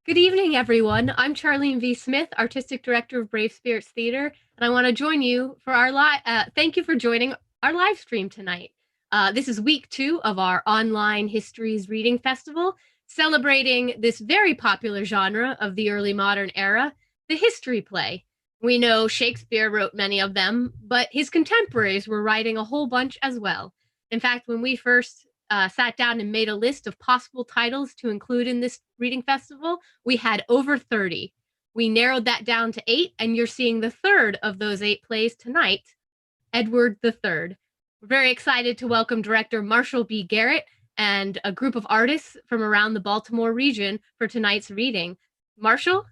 Good evening, everyone. I'm Charlene V. Smith, Artistic Director of Brave Spirits Theater, and I want to join you for our thank you for joining our live stream tonight. This is week 2 of our online Histories Reading Festival, celebrating this very popular genre of the early modern era, the history play. We know Shakespeare wrote many of them, but his contemporaries were writing a whole bunch as well. In fact, when we first sat down and made a list of possible titles to include in this reading festival, we had over 30. We narrowed that down to 8, and you're seeing the third of those 8 plays tonight, Edward III. We're very excited to welcome director Marshall B. Garrett and a group of artists from around the Baltimore region for tonight's reading. Marshall,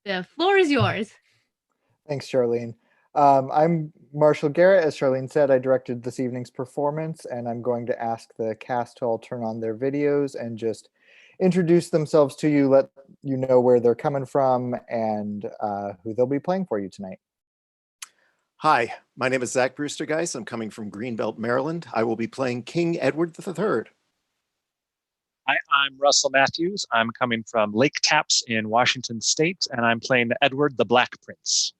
the floor is yours. Thanks, Charlene. I'm Marshall Garrett. As Charlene said, I directed this evening's performance, and I'm going to ask the cast to all turn on their videos and just introduce themselves to you, let you know where they're coming from, and who they'll be playing for you tonight. Hi, my name is Zach Brewster, guys. I'm coming from Greenbelt, Maryland. I will be playing King Edward III. Hi, I'm Russell Matthews. I'm coming from Lake Taps in Washington State, and I'm playing Edward the Black Prince.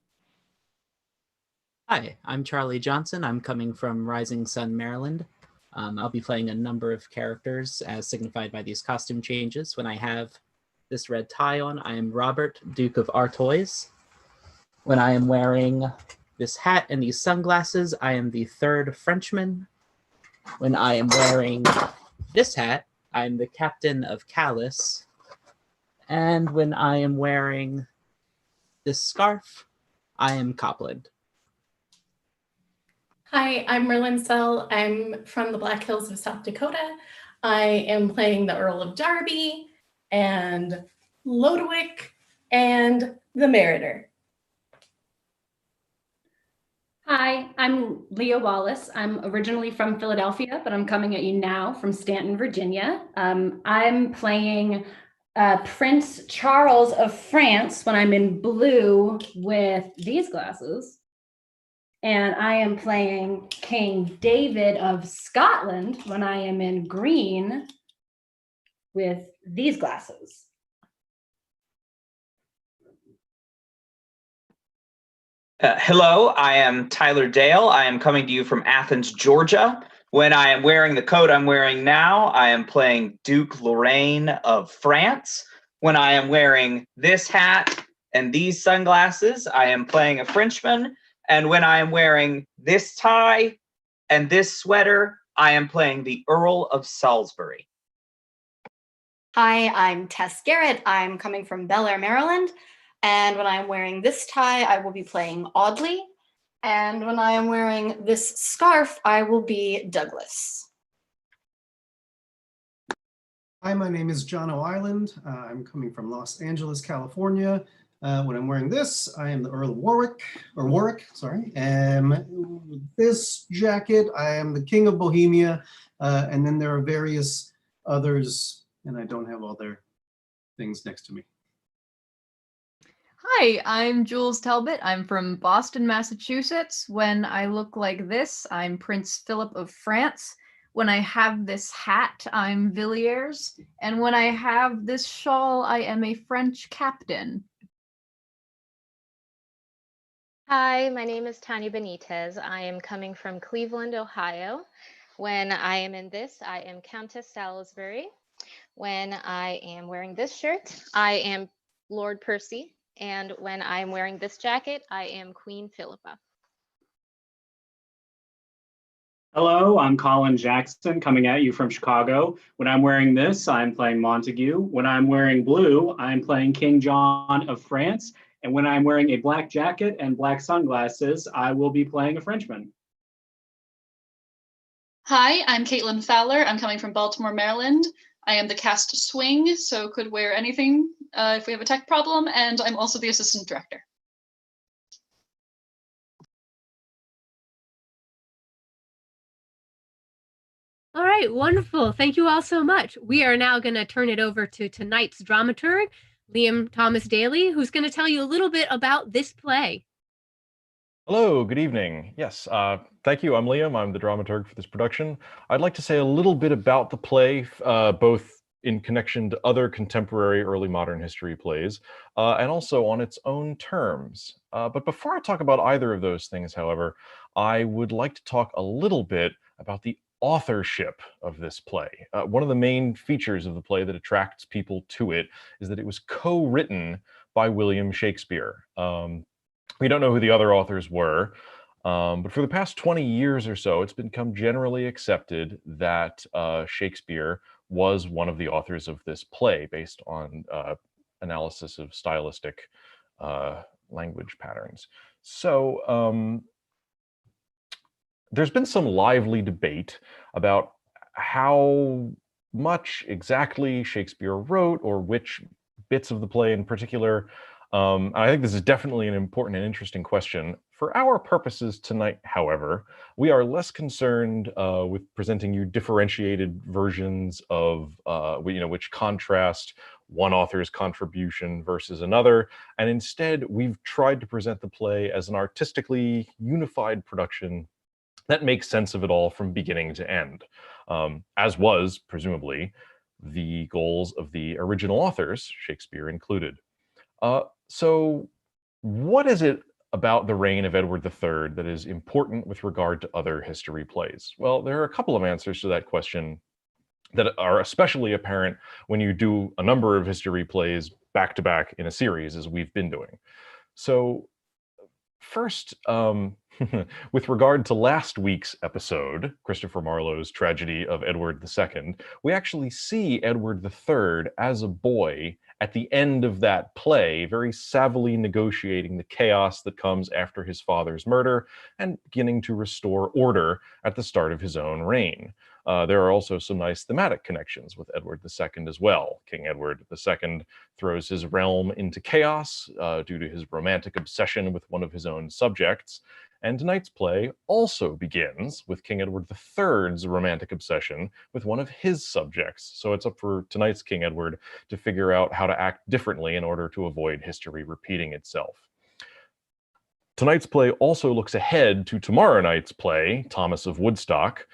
Hi, I'm Charlie Johnson. I'm coming from Rising Sun, Maryland. I'll be playing a number of characters as signified by these costume changes. When I have this red tie on, I am Robert, Duke of Artois. When I am wearing this hat and these sunglasses, I am the third Frenchman. When I am wearing this hat, I'm the Captain of Calais. And when I am wearing this scarf, I am Copland. Hi, I'm Merlin Sell. I'm from the Black Hills of South Dakota. I am playing the Earl of Derby and Lodowick and the Mariner. Hi, I'm Leah Wallace. I'm originally from Philadelphia, but I'm coming at you now from Stanton, Virginia. I'm playing Prince Charles of France when I'm in blue with these glasses. And I am playing King David of Scotland when I am in green with these glasses. Hello, I am Tyler Dale. I am coming to you from Athens, Georgia. When I am wearing the coat I'm wearing now, I am playing Duke Lorraine of France. When I am wearing this hat and these sunglasses, I am playing a Frenchman. And when I am wearing this tie and this sweater, I am playing the Earl of Salisbury. Hi, I'm Tess Garrett. I'm coming from Bel Air, Maryland. And when I'm wearing this tie, I will be playing Audley. And when I am wearing this scarf, I will be Douglas. Hi, my name is John O'Island. I'm coming from Los Angeles, California. When I'm wearing this, I am the Earl of Warwick, sorry. This jacket, I am the King of Bohemia. And then there are various others, and I don't have all their things next to me. Hi, I'm Jules Talbot. I'm from Boston, Massachusetts. When I look like this, I'm Prince Philip of France. When I have this hat, I'm Villiers. And when I have this shawl, I am a French captain. Hi, my name is Tanya Benitez. I am coming from Cleveland, Ohio. When I am in this, I am Countess Salisbury. When I am wearing this shirt, I am Lord Percy. And when I'm wearing this jacket, I am Queen Phillipa. Hello, I'm Colin Jackson coming at you from Chicago. When I'm wearing this, I'm playing Montague. When I'm wearing blue, I'm playing King John of France. And when I'm wearing a black jacket and black sunglasses, I will be playing a Frenchman. Hi, I'm Caitlin Fowler. I'm coming from Baltimore, Maryland. I am the cast swing, so could wear anything if we have a tech problem, and I'm also the assistant director. All right, wonderful. Thank you all so much. We are now going to turn it over to tonight's dramaturg, Liam Thomas Daley, who's going to tell you a little bit about this play. Hello, good evening. Yes, thank you. I'm Liam. I'm the dramaturg for this production. I'd like to say a little bit about the play, both in connection to other contemporary early modern history plays, and also on its own terms. But before I talk about either of those things, however, I would like to talk a little bit about the authorship of this play. One of the main features of the play that attracts people to it is that it was co-written by William Shakespeare. We don't know who the other authors were, but for the past 20 years or so, it's become generally accepted that Shakespeare was one of the authors of this play based on analysis of stylistic language patterns. So there's been some lively debate about how much exactly Shakespeare wrote or which bits of the play in particular. I think this is definitely an important and interesting question. For our purposes tonight, however, we are less concerned with presenting you differentiated versions of, which contrast one author's contribution versus another. And instead, we've tried to present the play as an artistically unified production that makes sense of it all from beginning to end, as was, presumably, the goals of the original authors, Shakespeare included. So what is it about the reign of Edward III that is important with regard to other history plays? Well, there are a couple of answers to that question that are especially apparent when you do a number of history plays back to back in a series, as we've been doing. So first, with regard to last week's episode, Christopher Marlowe's tragedy of Edward II, we actually see Edward III as a boy at the end of that play, very savvily negotiating the chaos that comes after his father's murder and beginning to restore order at the start of his own reign. There are also some nice thematic connections with Edward II as well. King Edward II throws his realm into chaos due to his romantic obsession with one of his own subjects. And tonight's play also begins with King Edward III's romantic obsession with one of his subjects. So it's up for tonight's King Edward to figure out how to act differently in order to avoid history repeating itself. Tonight's play also looks ahead to tomorrow night's play, Thomas of Woodstock,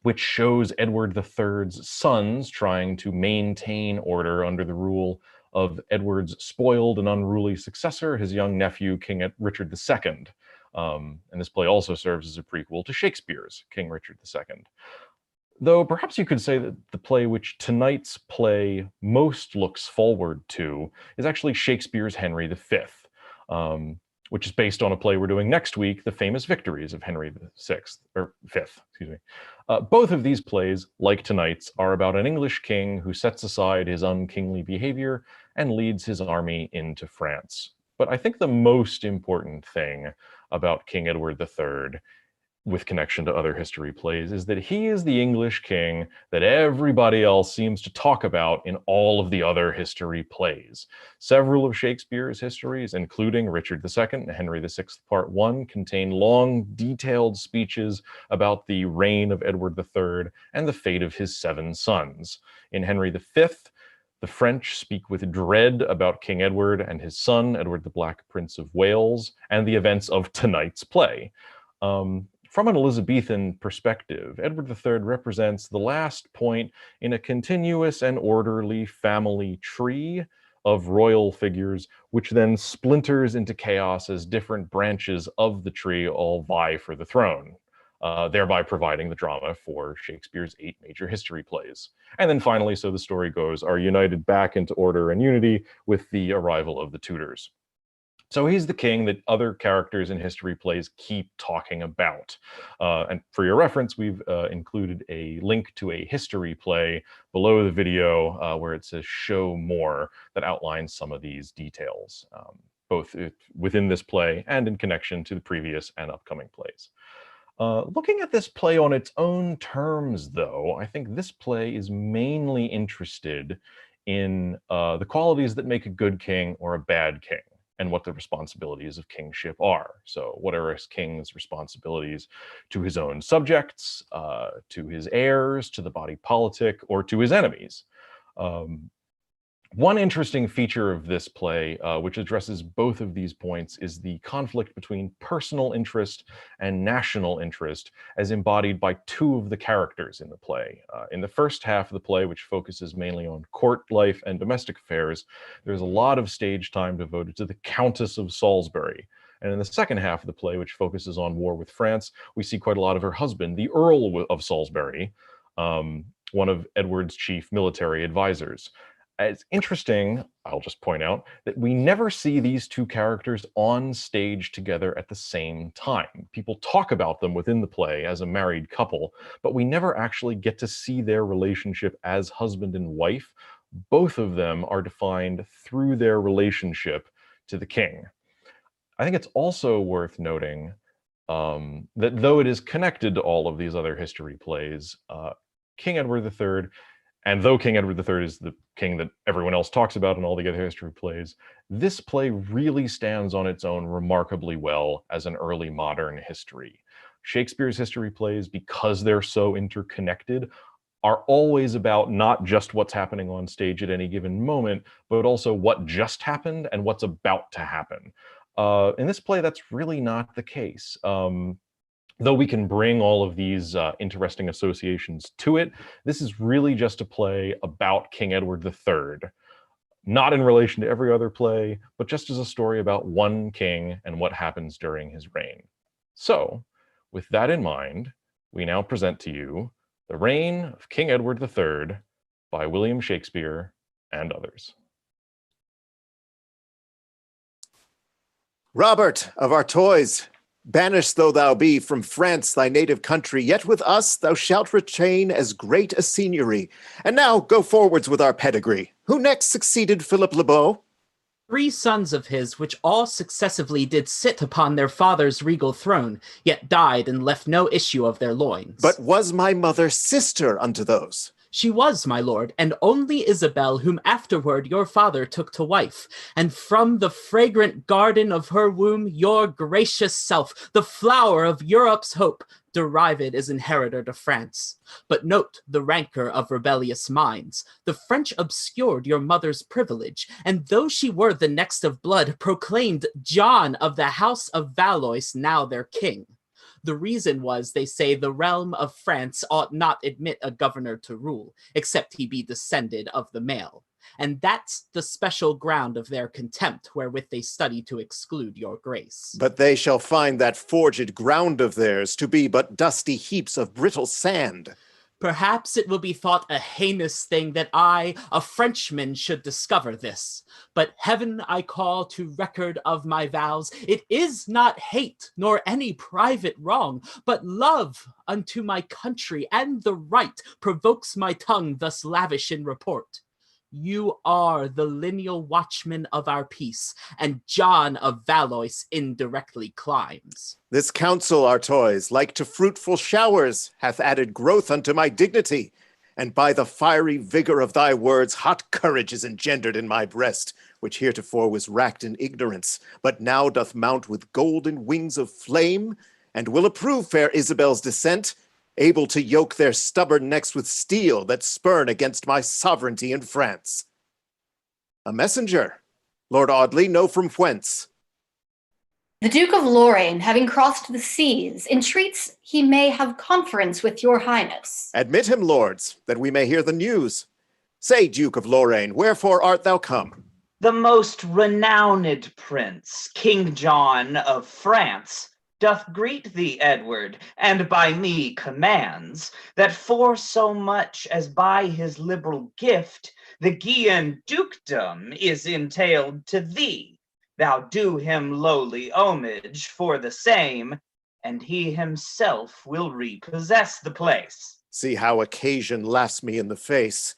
which shows Edward III's sons trying to maintain order under the rule of Edward's spoiled and unruly successor, his young nephew, King Richard II. And this play also serves as a prequel to Shakespeare's King Richard II. Though perhaps you could say that the play which tonight's play most looks forward to is actually Shakespeare's Henry V, which is based on a play we're doing next week, The Famous Victories of Henry V. Both of these plays, like tonight's, are about an English king who sets aside his unkingly behavior and leads his army into France. But I think the most important thing about King Edward III with connection to other history plays is that he is the English king that everybody else seems to talk about in all of the other history plays. Several of Shakespeare's histories, including Richard II and Henry VI Part I, contain long, detailed speeches about the reign of Edward III and the fate of his 7 sons. In Henry V, the French speak with dread about King Edward and his son, Edward the Black Prince of Wales, and the events of tonight's play. From an Elizabethan perspective, Edward III represents the last point in a continuous and orderly family tree of royal figures, which then splinters into chaos as different branches of the tree all vie for the throne, thereby providing the drama for Shakespeare's 8 major history plays. And then finally, so the story goes, are united back into order and unity with the arrival of the Tudors. So he's the king that other characters in history plays keep talking about. And for your reference, we've included a link to a history play below the video where it says show more that outlines some of these details, both within this play and in connection to the previous and upcoming plays. Looking at this play on its own terms, though, I think this play is mainly interested in the qualities that make a good king or a bad king, and what the responsibilities of kingship are. So what are a king's responsibilities to his own subjects, to his heirs, to the body politic, or to his enemies? One interesting feature of this play, which addresses both of these points, is the conflict between personal interest and national interest as embodied by two of the characters in the play. In the first half of the play, which focuses mainly on court life and domestic affairs, there's a lot of stage time devoted to the Countess of Salisbury. And in the second half of the play, which focuses on war with France, we see quite a lot of her husband, the Earl of Salisbury, one of Edward's chief military advisors. It's interesting, I'll just point out, that we never see these two characters on stage together at the same time. People talk about them within the play as a married couple, but we never actually get to see their relationship as husband and wife. Both of them are defined through their relationship to the king. I think it's also worth noting that though it is connected to all of these other history plays, King Edward III, and though King Edward III is the king that everyone else talks about in all the other history plays, this play really stands on its own remarkably well as an early modern history. Shakespeare's history plays, because they're so interconnected, are always about not just what's happening on stage at any given moment, but also what just happened and what's about to happen. In this play, that's really not the case. Though we can bring all of these interesting associations to it, this is really just a play about King Edward III, not in relation to every other play, but just as a story about one king and what happens during his reign. So, with that in mind, we now present to you The Reign of King Edward III by William Shakespeare and others. Robert of Artois, banished though thou be from France, thy native country, yet with us thou shalt retain as great a seigneury. And now go forwards with our pedigree. Who next succeeded Philip le Beau? 3 sons of his, which all successively did sit upon their father's regal throne, yet died and left no issue of their loins. But was my mother sister unto those? She was, my lord, and only Isabel, whom afterward your father took to wife. And from the fragrant garden of her womb, your gracious self, the flower of Europe's hope, derived as inheritor to France. But note the rancor of rebellious minds. The French obscured your mother's privilege, and though she were the next of blood, proclaimed John of the house of Valois now their king. The reason was, they say, the realm of France ought not admit a governor to rule, except he be descended of the male. And that's the special ground of their contempt, wherewith they study to exclude your grace. But they shall find that forged ground of theirs to be but dusty heaps of brittle sand. Perhaps it will be thought a heinous thing that I, a Frenchman, should discover this. But heaven I call to record of my vows. It is not hate, nor any private wrong, but love unto my country and the right provokes my tongue thus lavish in report. You are the lineal watchman of our peace, and John of Valois indirectly climbs. This counsel, Artois, like to fruitful showers, hath added growth unto my dignity, and by the fiery vigor of thy words, hot courage is engendered in my breast, which heretofore was racked in ignorance, but now doth mount with golden wings of flame, and will approve fair Isabel's descent, able to yoke their stubborn necks with steel that spurn against my sovereignty in France. A messenger, Lord Audley, know from whence? The Duke of Lorraine, having crossed the seas, entreats he may have conference with your highness. Admit him, lords, that we may hear the news. Say, Duke of Lorraine, wherefore art thou come? The most renowned prince, King John of France, doth greet thee, Edward, and by me commands, that for so much as by his liberal gift, the Guian dukedom is entailed to thee. Thou do him lowly homage for the same, and he himself will repossess the place. See how occasion laughs me in the face.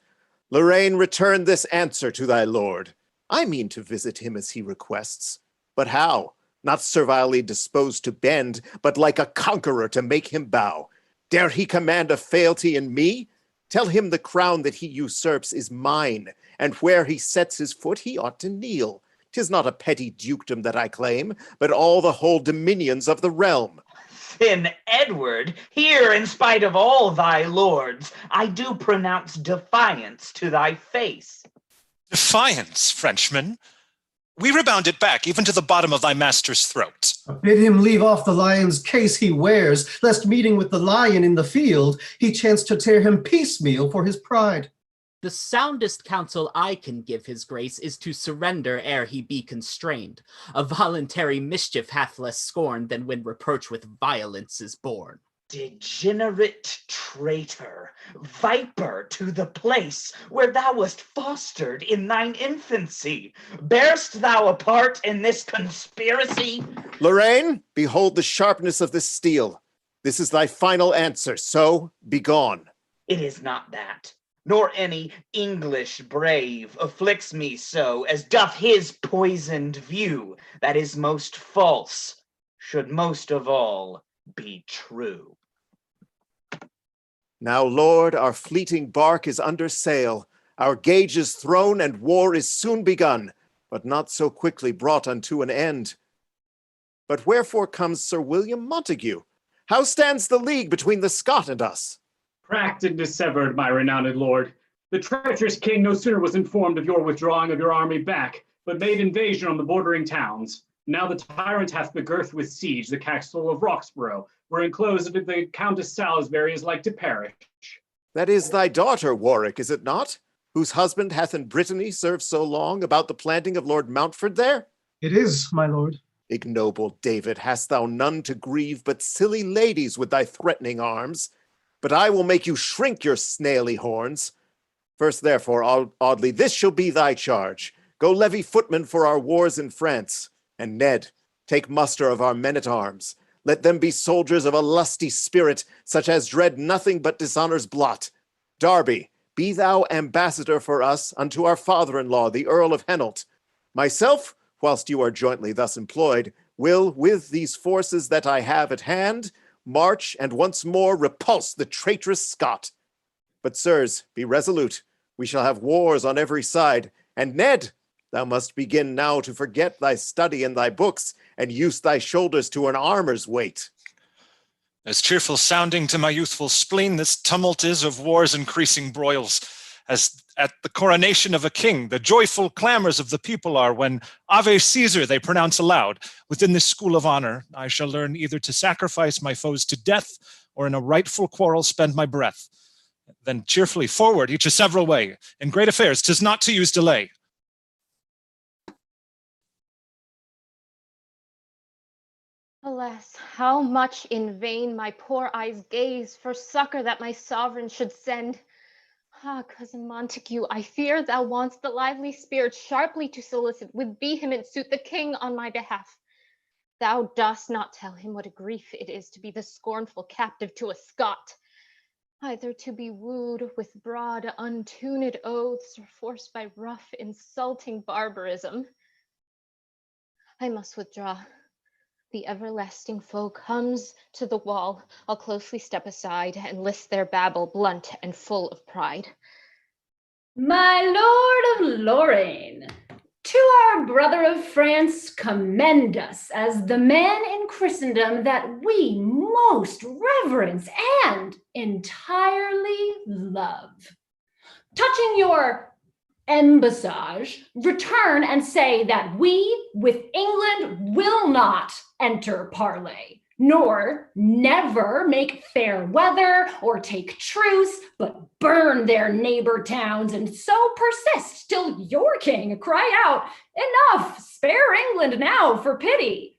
Lorraine, return this answer to thy lord. I mean to visit him as he requests. But how? Not servilely disposed to bend, but like a conqueror to make him bow. Dare he command a fealty in me? Tell him the crown that he usurps is mine, and where he sets his foot he ought to kneel. 'Tis not a petty dukedom that I claim, but all the whole dominions of the realm. Then, Edward, here in spite of all thy lords, I do pronounce defiance to thy face. Defiance, Frenchman. We rebound it back, even to the bottom of thy master's throat. Bid him leave off the lion's case he wears, lest meeting with the lion in the field, he chance to tear him piecemeal for his pride. The soundest counsel I can give his grace is to surrender ere he be constrained. A voluntary mischief hath less scorn than when reproach with violence is born. Degenerate traitor, viper to the place where thou wast fostered in thine infancy, bear'st thou a part in this conspiracy? Lorraine, behold the sharpness of this steel. This is thy final answer, so begone. It is not that, nor any English brave afflicts me so as doth his poisoned view, that is most false, should most of all be true. Now, Lord, our fleeting bark is under sail, our gage is thrown, and war is soon begun, but not so quickly brought unto an end. But wherefore comes Sir William Montague? How stands the league between the Scot and us? Cracked and dissevered, my renowned lord. The treacherous king no sooner was informed of your withdrawing of your army back, but made invasion on the bordering towns. Now the tyrant hath begirt with siege the castle of Roxborough, where enclosed the Countess of Salisbury is like to perish. That is thy daughter, Warwick, is it not? Whose husband hath in Brittany served so long about the planting of Lord Mountford there? It is, my lord. Ignoble David, hast thou none to grieve but silly ladies with thy threatening arms? But I will make you shrink your snaily horns. First, therefore, Audley, this shall be thy charge. Go levy footmen for our wars in France. And Ned, take muster of our men-at-arms. Let them be soldiers of a lusty spirit, such as dread nothing but dishonor's blot. Darby, be thou ambassador for us unto our father-in-law, the Earl of Hainault. Myself, whilst you are jointly thus employed, will, with these forces that I have at hand, march and once more repulse the traitorous Scot. But, sirs, be resolute. We shall have wars on every side. And Ned, thou must begin now to forget thy study and thy books, and use thy shoulders to an armor's weight. As cheerful sounding to my youthful spleen this tumult is of war's increasing broils, as at the coronation of a king, the joyful clamors of the people are when Ave Caesar they pronounce aloud. Within this school of honor, I shall learn either to sacrifice my foes to death, or in a rightful quarrel spend my breath. Then cheerfully forward, each a several way. In great affairs, 'tis not to use delay. Alas, how much in vain my poor eyes gaze for succor that my sovereign should send. Ah, cousin Montague, I fear thou wants the lively spirit sharply to solicit with vehement suit the king on my behalf. Thou dost not tell him what a grief it is to be the scornful captive to a Scot, either to be wooed with broad untuned oaths or forced by rough insulting barbarism. I must withdraw. The everlasting foe comes to the wall. I'll closely step aside and list their babble blunt and full of pride. My lord of Lorraine, to our brother of France commend us as the man in Christendom that we most reverence and entirely love. Touching your embassage, return and say that we with England will not enter parley, nor never make fair weather or take truce, but burn their neighbor towns, and so persist till your king cry out, enough, spare England now for pity.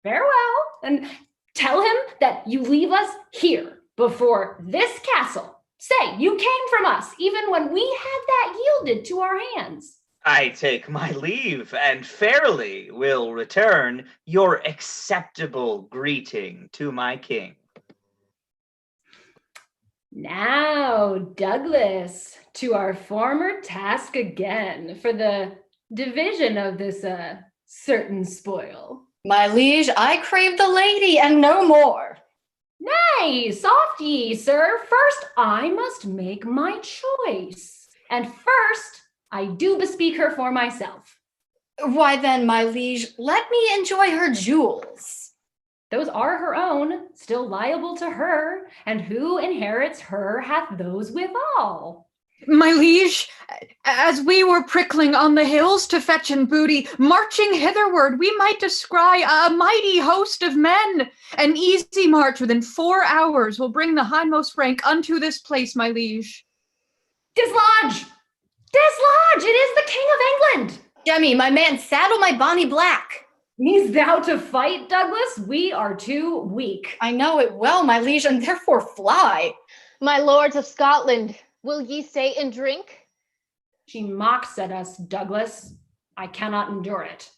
Farewell, and tell him that you leave us here before this castle. Say, you came from us, even when we had that yielded to our hands. I take my leave, and fairly will return your acceptable greeting to my king. Now, Douglas, to our former task again for the division of this certain spoil. My liege, I crave the lady and no more. Nay, soft ye, sir. First I must make my choice. And first I do bespeak her for myself. Why then, my liege, let me enjoy her jewels. Those are her own, still liable to her, and who inherits her hath those withal. My liege, as we were prickling on the hills to fetch in booty, marching hitherward, we might descry a mighty host of men. An easy march within 4 hours will bring the hindmost rank unto this place, my liege. Dislodge! Dislodge! It is the King of England! Jemmy, my man, saddle my bonny black. Needs thou to fight, Douglas? We are too weak. I know it well, my liege, and therefore fly. My lords of Scotland, will ye say and drink? She mocks at us, Douglas. I cannot endure it.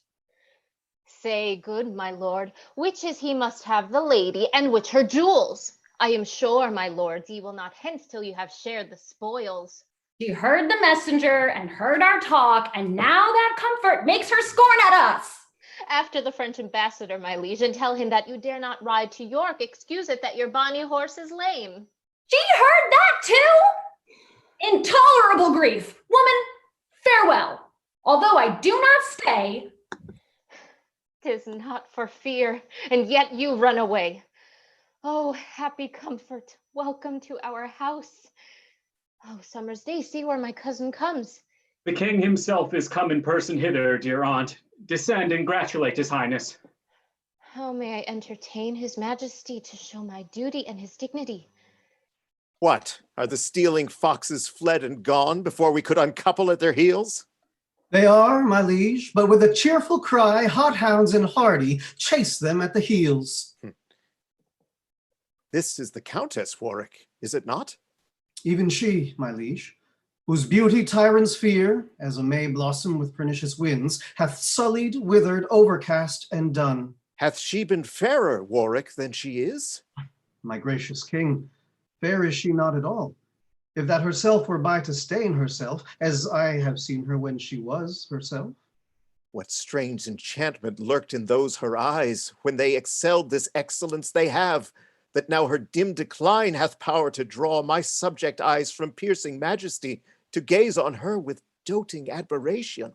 Say, good my lord, which is he must have the lady, and which her jewels? I am sure, my lords, ye will not hence till you have shared the spoils. She heard the messenger and heard our talk, and now that comfort makes her scorn at us. After the French ambassador, my liege, and tell him that you dare not ride to York. Excuse it that your bonny horse is lame. She heard that too? Intolerable grief. Woman, farewell. Although I do not stay. 'Tis not for fear, and yet you run away. Oh, happy comfort, welcome to our house. Oh, summer's day, see where my cousin comes. The king himself is come in person hither, dear aunt. Descend and gratulate his highness. How may I entertain his majesty to show my duty and his dignity? What, are the stealing foxes fled and gone before we could uncouple at their heels? They are, my liege, but with a cheerful cry, hot hounds and hardy chase them at the heels. This is the Countess, Warwick, is it not? Even she, my liege, whose beauty tyrants fear, as a May blossom with pernicious winds, hath sullied, withered, overcast, and done. Hath she been fairer, Warwick, than she is? My gracious king, fair is she not at all. If that herself were by to stain herself, as I have seen her when she was herself. What strange enchantment lurked in those her eyes, when they excelled this excellence they have, that now her dim decline hath power to draw my subject eyes from piercing majesty, to gaze on her with doting admiration.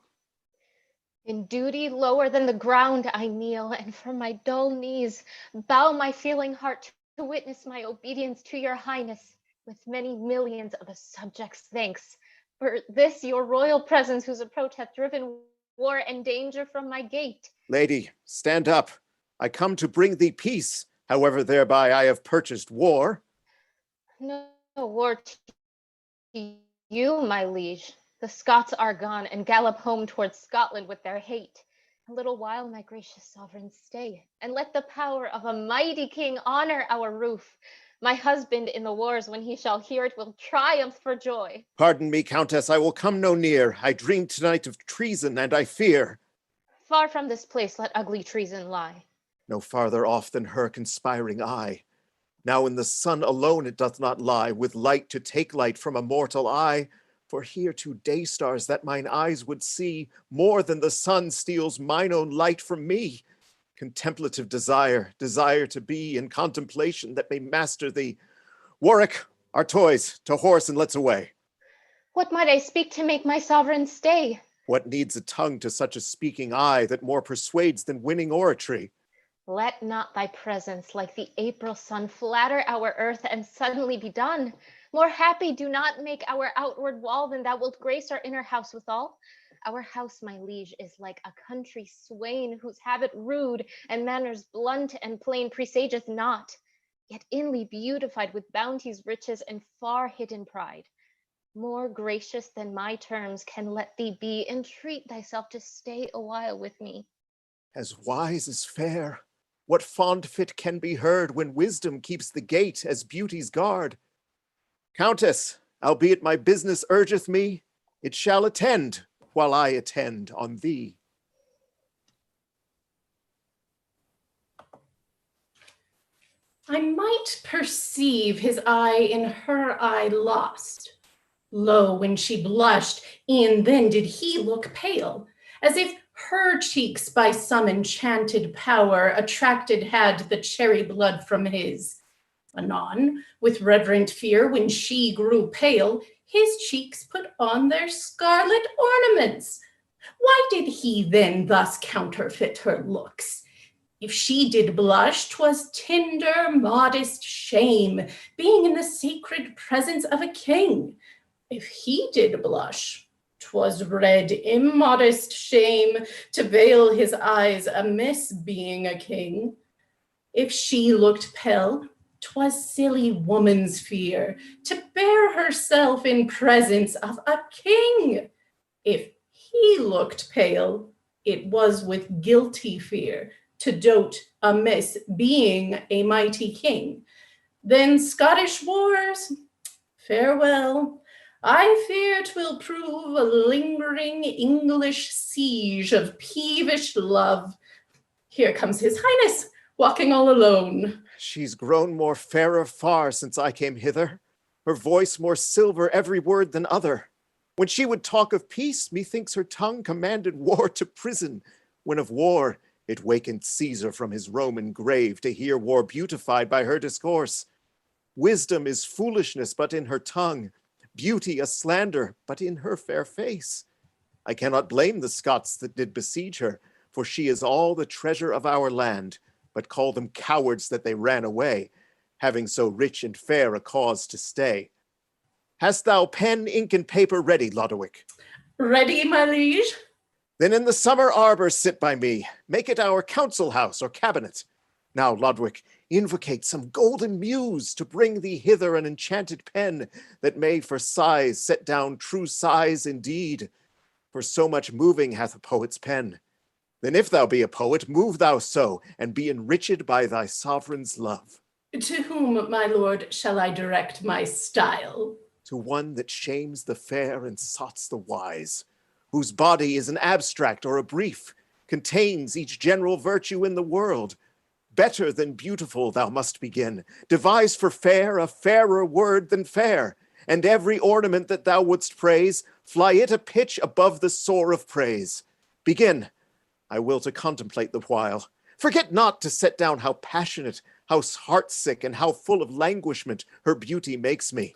In duty lower than the ground I kneel, and from my dull knees bow my feeling heart to witness my obedience to your highness, with many millions of a subject's thanks for this your royal presence, whose approach hath driven war and danger from my gate. Lady, stand up. I come to bring thee peace, however thereby I have purchased war. No war to you, my liege. The Scots are gone and gallop home towards Scotland with their hate. A little while, my gracious sovereign, stay, and let the power of a mighty king honor our roof. My husband in the wars, when he shall hear it, will triumph for joy. Pardon me, Countess, I will come no near. I dreamed tonight of treason, and I fear. Far from this place let ugly treason lie. No farther off than her conspiring eye. Now in the sun alone it doth not lie, with light to take light from a mortal eye. For here 2 day stars that mine eyes would see, more than the sun steals mine own light from me. Contemplative desire, desire to be in contemplation that may master thee. Warwick, our toys, to horse and let's away. What might I speak to make my sovereign stay? What needs a tongue to such a speaking eye that more persuades than winning oratory? Let not thy presence, like the April sun, flatter our earth and suddenly be done. More happy do not make our outward wall than thou wilt grace our inner house withal. Our house, my liege, is like a country swain, whose habit rude and manners blunt and plain presageth not, yet inly beautified with bounties, riches, and far hidden pride. More gracious than my terms can let thee be, entreat thyself to stay a while with me. As wise as fair, what fond fit can be heard when wisdom keeps the gate as beauty's guard? Countess, albeit my business urgeth me, it shall attend while I attend on thee. I might perceive his eye in her eye lost. Lo, when she blushed, e'en then did he look pale, as if her cheeks by some enchanted power attracted had the cherry blood from his. Anon, with reverent fear, when she grew pale, his cheeks put on their scarlet ornaments. Why did he then thus counterfeit her looks? If she did blush, 'twas tender, modest shame, being in the sacred presence of a king. If he did blush, 'twas red immodest shame to veil his eyes amiss being a king. If she looked pale, 'twas silly woman's fear to bear herself in presence of a king. If he looked pale, it was with guilty fear to dote amiss being a mighty king. Then Scottish wars, farewell. I fear 'twill prove a lingering English siege of peevish love. Here comes his highness, walking all alone. She's grown more fairer far since I came hither, her voice more silver every word than other. When she would talk of peace, methinks her tongue commanded war to prison. When of war, it wakened Caesar from his Roman grave to hear war beautified by her discourse. Wisdom is foolishness but in her tongue, beauty a slander but in her fair face. I cannot blame the Scots that did besiege her, for she is all the treasure of our land, but call them cowards that they ran away, having so rich and fair a cause to stay. Hast thou pen, ink, and paper ready, Lodowick? Ready, my liege. Then in the summer arbor sit by me, make it our council house or cabinet. Now, Lodowick, invocate some golden muse to bring thee hither an enchanted pen that may for sighs set down true sighs indeed. For so much moving hath a poet's pen. Then if thou be a poet, move thou so, and be enriched by thy sovereign's love. To whom, my lord, shall I direct my style? To one that shames the fair and sots the wise, whose body is an abstract or a brief, contains each general virtue in the world. Better than beautiful thou must begin. Devise for fair a fairer word than fair, and every ornament that thou wouldst praise, fly it a pitch above the soar of praise. Begin. I will to contemplate the while. Forget not to set down how passionate, how heartsick, and how full of languishment her beauty makes me.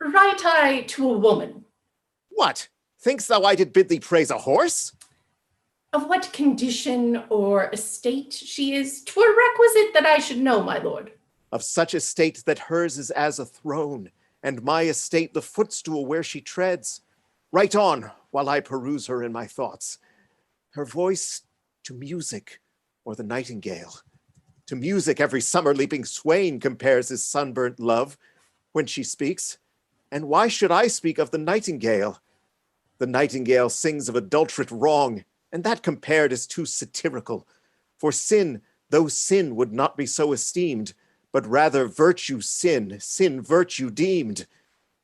Write I to a woman. What? Thinkst thou I did bid thee praise a horse? Of what condition or estate she is, 'twere requisite that I should know, my lord. Of such estate that hers is as a throne, and my estate the footstool where she treads. Write on, while I peruse her in my thoughts. Her voice to music, or the nightingale. To music every summer leaping swain compares his sunburnt love when she speaks. And why should I speak of the nightingale? The nightingale sings of adulterate wrong, and that compared is too satirical. For sin, though sin would not be so esteemed, but rather virtue sin, sin virtue deemed.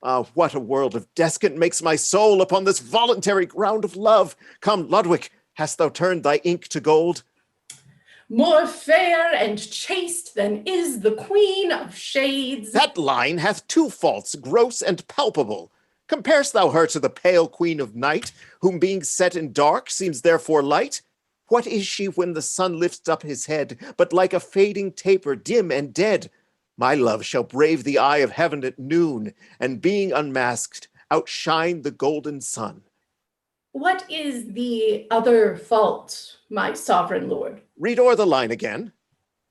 Ah, what a world of descant makes my soul upon this voluntary ground of love. Come, Ludwig, hast thou turned thy ink to gold? More fair and chaste than is the queen of shades. That line hath two faults, gross and palpable. Comparest thou her to the pale queen of night, whom being set in dark seems therefore light? What is she when the sun lifts up his head, but like a fading taper, dim and dead? My love shall brave the eye of heaven at noon, and being unmasked, outshine the golden sun. What is the other fault, my sovereign lord? Read o'er the line again.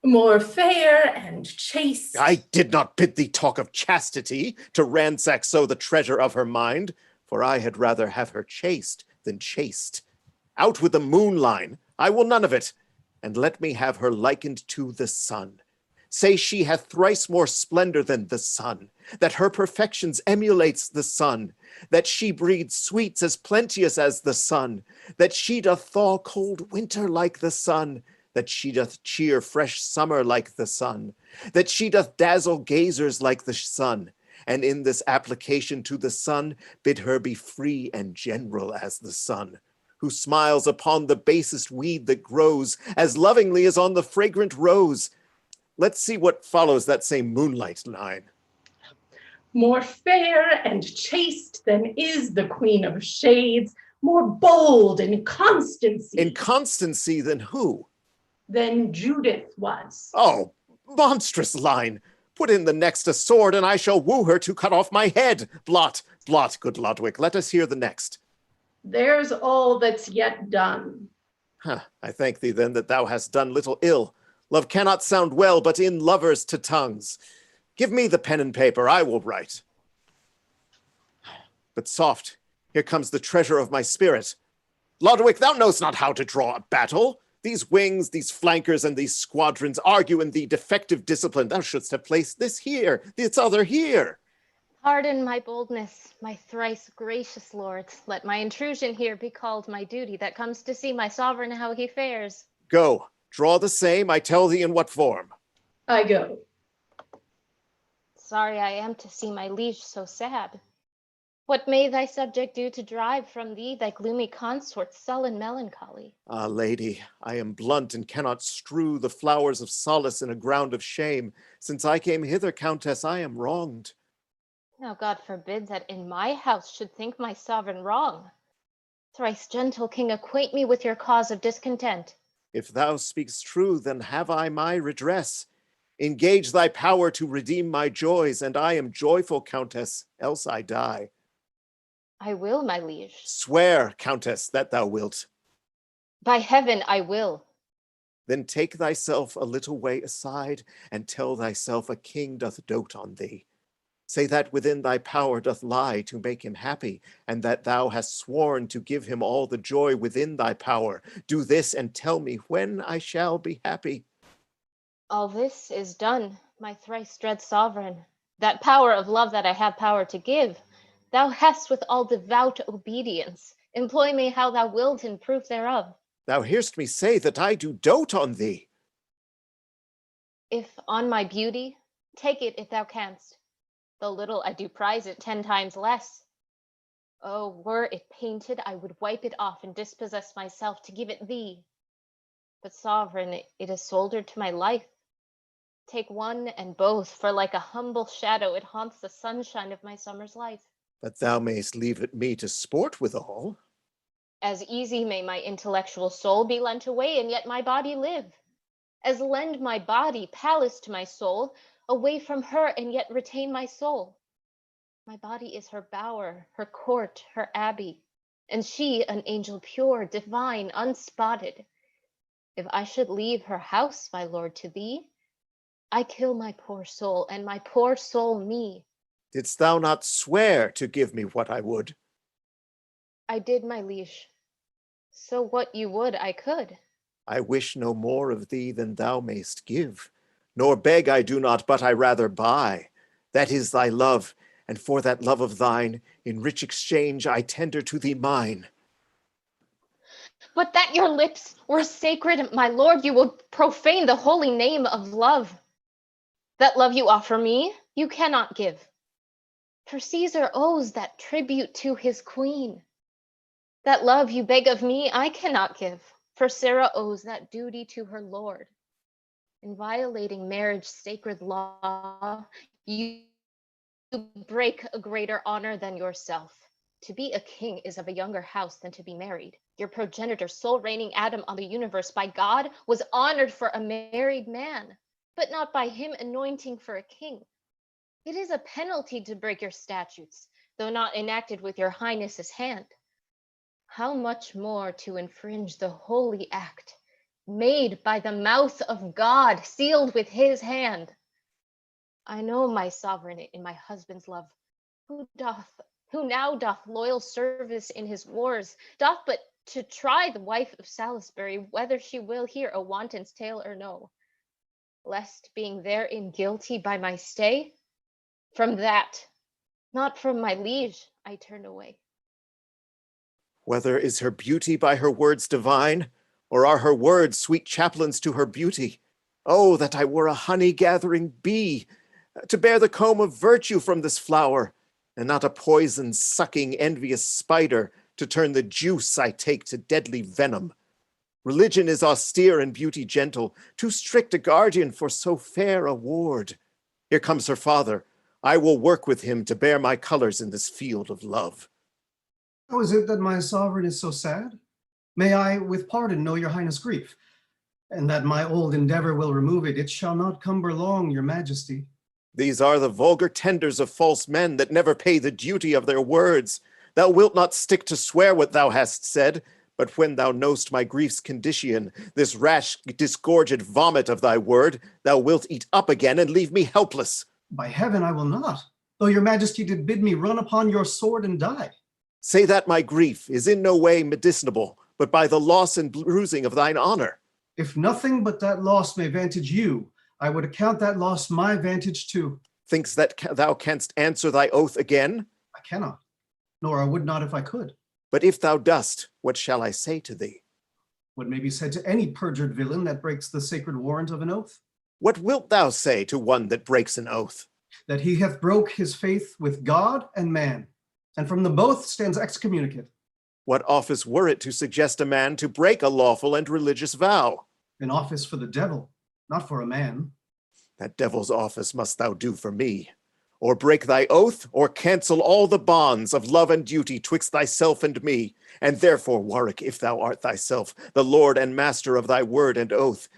More fair and chaste. I did not bid thee talk of chastity, to ransack so the treasure of her mind, for I had rather have her chaste than chaste. Out with the moon line, I will none of it, and let me have her likened to the sun. Say she hath thrice more splendor than the sun, that her perfections emulates the sun, that she breeds sweets as plenteous as the sun, that she doth thaw cold winter like the sun, that she doth cheer fresh summer like the sun, that she doth dazzle gazers like the sun, and in this application to the sun bid her be free and general as the sun, who smiles upon the basest weed that grows as lovingly as on the fragrant rose. Let's see what follows that same moonlight line. More fair and chaste than is the queen of shades, more bold in constancy. In constancy than who? Than Judith was. Oh, monstrous line! Put in the next a sword, and I shall woo her to cut off my head. Blot, blot, good Lodwick, let us hear the next. There's all that's yet done. I thank thee then that thou hast done little ill. Love cannot sound well but in lovers to tongues. Give me the pen and paper, I will write. But soft, here comes the treasure of my spirit. Lodowick, thou knowst not how to draw a battle. These wings, these flankers, and these squadrons argue in thee defective discipline. Thou shouldst have placed this here, this other here. Pardon my boldness, my thrice gracious lords. Let my intrusion here be called my duty that comes to see my sovereign how he fares. Go, draw the same, I tell thee in what form. I go. Sorry I am to see my liege so sad. What may thy subject do to drive from thee thy gloomy consort's sullen melancholy? Ah, lady, I am blunt and cannot strew the flowers of solace in a ground of shame. Since I came hither, Countess, I am wronged. Now God forbid that in my house should think my sovereign wrong. Thrice gentle king, acquaint me with your cause of discontent. If thou speakst true, then have I my redress. Engage thy power to redeem my joys, and I am joyful, Countess, else I die. I will, my liege. Swear, Countess, that thou wilt. By heaven, I will. Then take thyself a little way aside, and tell thyself a king doth dote on thee. Say that within thy power doth lie to make him happy, and that thou hast sworn to give him all the joy within thy power. Do this, and tell me when I shall be happy. All this is done, my thrice dread sovereign. That power of love that I have power to give, thou hast with all devout obedience. Employ me how thou wilt in proof thereof. Thou hear'st me say that I do dote on thee. If on my beauty, take it if thou canst. Though little, I do prize it 10 times less. Oh, were it painted, I would wipe it off and dispossess myself to give it thee. But sovereign, it is soldered to my life. Take one and both, for like a humble shadow, it haunts the sunshine of my summer's life. But thou mayst leave it me to sport withal. As easy may my intellectual soul be lent away, and yet my body live. As lend my body, palace to my soul, away from her, and yet retain my soul. My body is her bower, her court, her abbey, and she an angel pure, divine, unspotted. If I should leave her house, my lord, to thee, I kill my poor soul, and my poor soul me. Didst thou not swear to give me what I would? I did, my liege. So what you would, I could. I wish no more of thee than thou mayst give. Nor beg I do not, but I rather buy. That is thy love, and for that love of thine, in rich exchange I tender to thee mine. But that your lips were sacred, my lord, you will profane the holy name of love. That love you offer me, you cannot give. For Caesar owes that tribute to his queen. That love you beg of me, I cannot give, for Sarah owes that duty to her lord. In violating marriage's sacred law, you break a greater honor than yourself. To be a king is of a younger house than to be married. Your progenitor, sole reigning Adam on the universe by God, was honored for a married man, but not by him anointing for a king. It is a penalty to break your statutes, though not enacted with your highness's hand. How much more to infringe the holy act, made by the mouth of God, sealed with his hand. I know my sovereign in my husband's love, who now doth loyal service in his wars, doth but to try the wife of Salisbury, whether she will hear a wanton's tale or no, lest being therein guilty by my stay, from that, not from my liege, I turn away. Whether is her beauty by her words divine, or are her words sweet chaplains to her beauty? Oh, that I were a honey-gathering bee, to bear the comb of virtue from this flower, and not a poison-sucking, envious spider, to turn the juice I take to deadly venom. Religion is austere and beauty gentle, too strict a guardian for so fair a ward. Here comes her father. I will work with him to bear my colors in this field of love. How is it that my sovereign is so sad? May I, with pardon, know your highness' grief, and that my old endeavor will remove it. It shall not cumber long, your majesty. These are the vulgar tenders of false men that never pay the duty of their words. Thou wilt not stick to swear what thou hast said, but when thou know'st my grief's condition, this rash disgorged vomit of thy word, thou wilt eat up again and leave me helpless. By heaven, I will not. though your majesty did bid me run upon your sword and die. Say that my grief is in no way medicinable, but by the loss and bruising of thine honor. If nothing but that loss may vantage you, I would account that loss my vantage too. Thinks that thou canst answer thy oath again? I cannot, nor I would not if I could. But if thou dost, what shall I say to thee? What may be said to any perjured villain that breaks the sacred warrant of an oath? What wilt thou say to one that breaks an oath? That he hath broke his faith with God and man, and from the both stands excommunicate. What office were it to suggest a man to break a lawful and religious vow? An office for the devil, not for a man. That devil's office must thou do for me. Or break thy oath, or cancel all the bonds of love and duty twixt thyself and me. And therefore, Warwick, if thou art thyself, the lord and master of thy word and oath,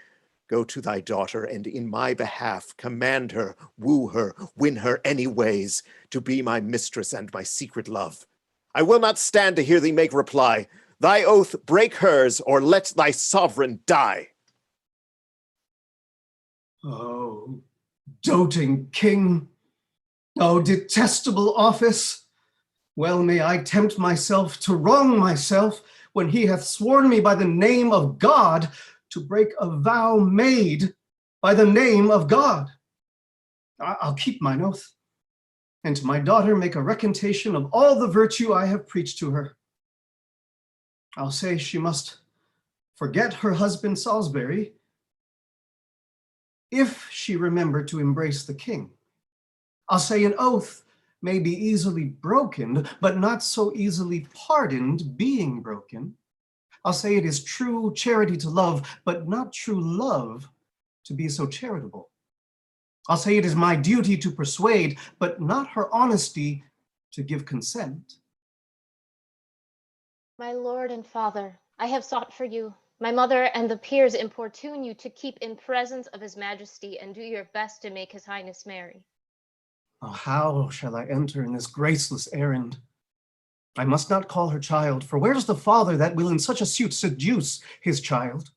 go to thy daughter, and in my behalf command her, woo her, win her any ways, to be my mistress and my secret love. I will not stand to hear thee make reply. Thy oath break hers, or let thy sovereign die. Oh, doting king, oh, detestable office. Well may I tempt myself to wrong myself when he hath sworn me by the name of God to break a vow made by the name of God. I'll keep mine oath, and to my daughter make a recantation of all the virtue I have preached to her. I'll say she must forget her husband Salisbury if she remember to embrace the king. I'll say an oath may be easily broken, but not so easily pardoned being broken. I'll say it is true charity to love, but not true love to be so charitable. I'll say it is my duty to persuade, but not her honesty to give consent. My lord and father, I have sought for you. My mother and the peers importune you to keep in presence of his majesty and do your best to make his highness merry. Oh, how shall I enter in this graceless errand? I must not call her child, for where's the father that will in such a suit seduce his child?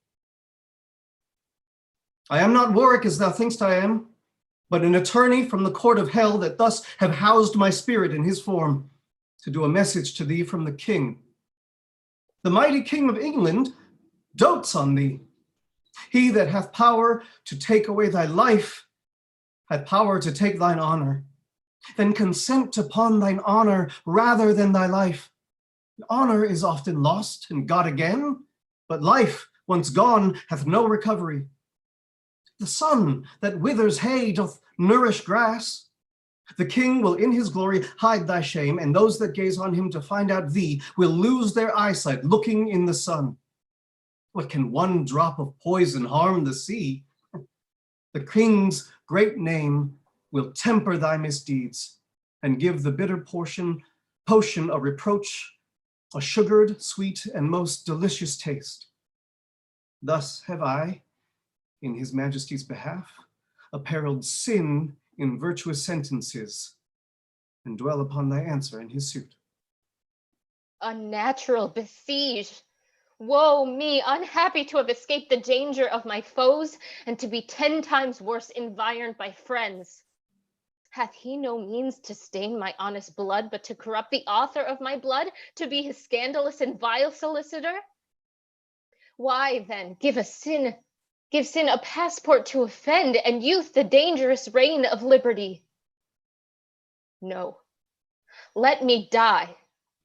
I am not Warwick as thou thinkst I am, but an attorney from the court of hell that thus have housed my spirit in his form, to do a message to thee from the king. The mighty king of England dotes on thee. He that hath power to take away thy life hath power to take thine honor. Then consent upon thine honor rather than thy life. Honor is often lost and got again, but life, once gone, hath no recovery. The sun that withers hay doth nourish grass. The king will in his glory hide thy shame, and those that gaze on him to find out thee will lose their eyesight looking in the sun. What can one drop of poison harm the sea? The king's great name will temper thy misdeeds and give the bitter potion a reproach, a sugared, sweet, and most delicious taste. Thus have I, in his majesty's behalf, apparelled sin in virtuous sentences, and dwell upon thy answer in his suit. Unnatural besieged! Woe me, unhappy to have escaped the danger of my foes, and to be 10 times worse environed by friends. Hath he no means to stain my honest blood, but to corrupt the author of my blood, to be his scandalous and vile solicitor? Why then give sin a passport to offend, and youth the dangerous reign of liberty? No, let me die,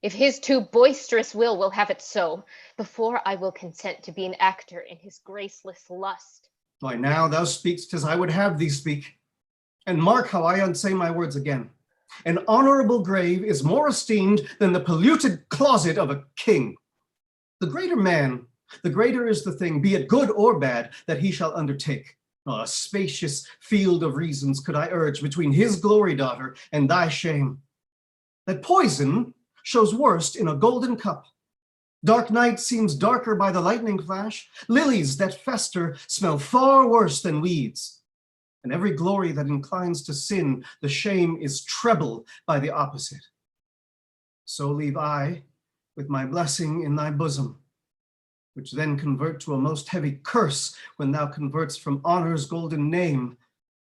if his too boisterous will have it so, before I will consent to be an actor in his graceless lust. Why, now thou speak'st as I would have thee speak. And mark how I unsay my words again. An honorable grave is more esteemed than the polluted closet of a king. The greater man, the greater is the thing, be it good or bad, that he shall undertake. Oh, a spacious field of reasons could I urge between his glory, daughter, and thy shame. That poison shows worst in a golden cup. Dark night seems darker by the lightning flash. Lilies that fester smell far worse than weeds. And every glory that inclines to sin, the shame is treble by the opposite. So leave I with my blessing in thy bosom, which then convert to a most heavy curse when thou converts from honor's golden name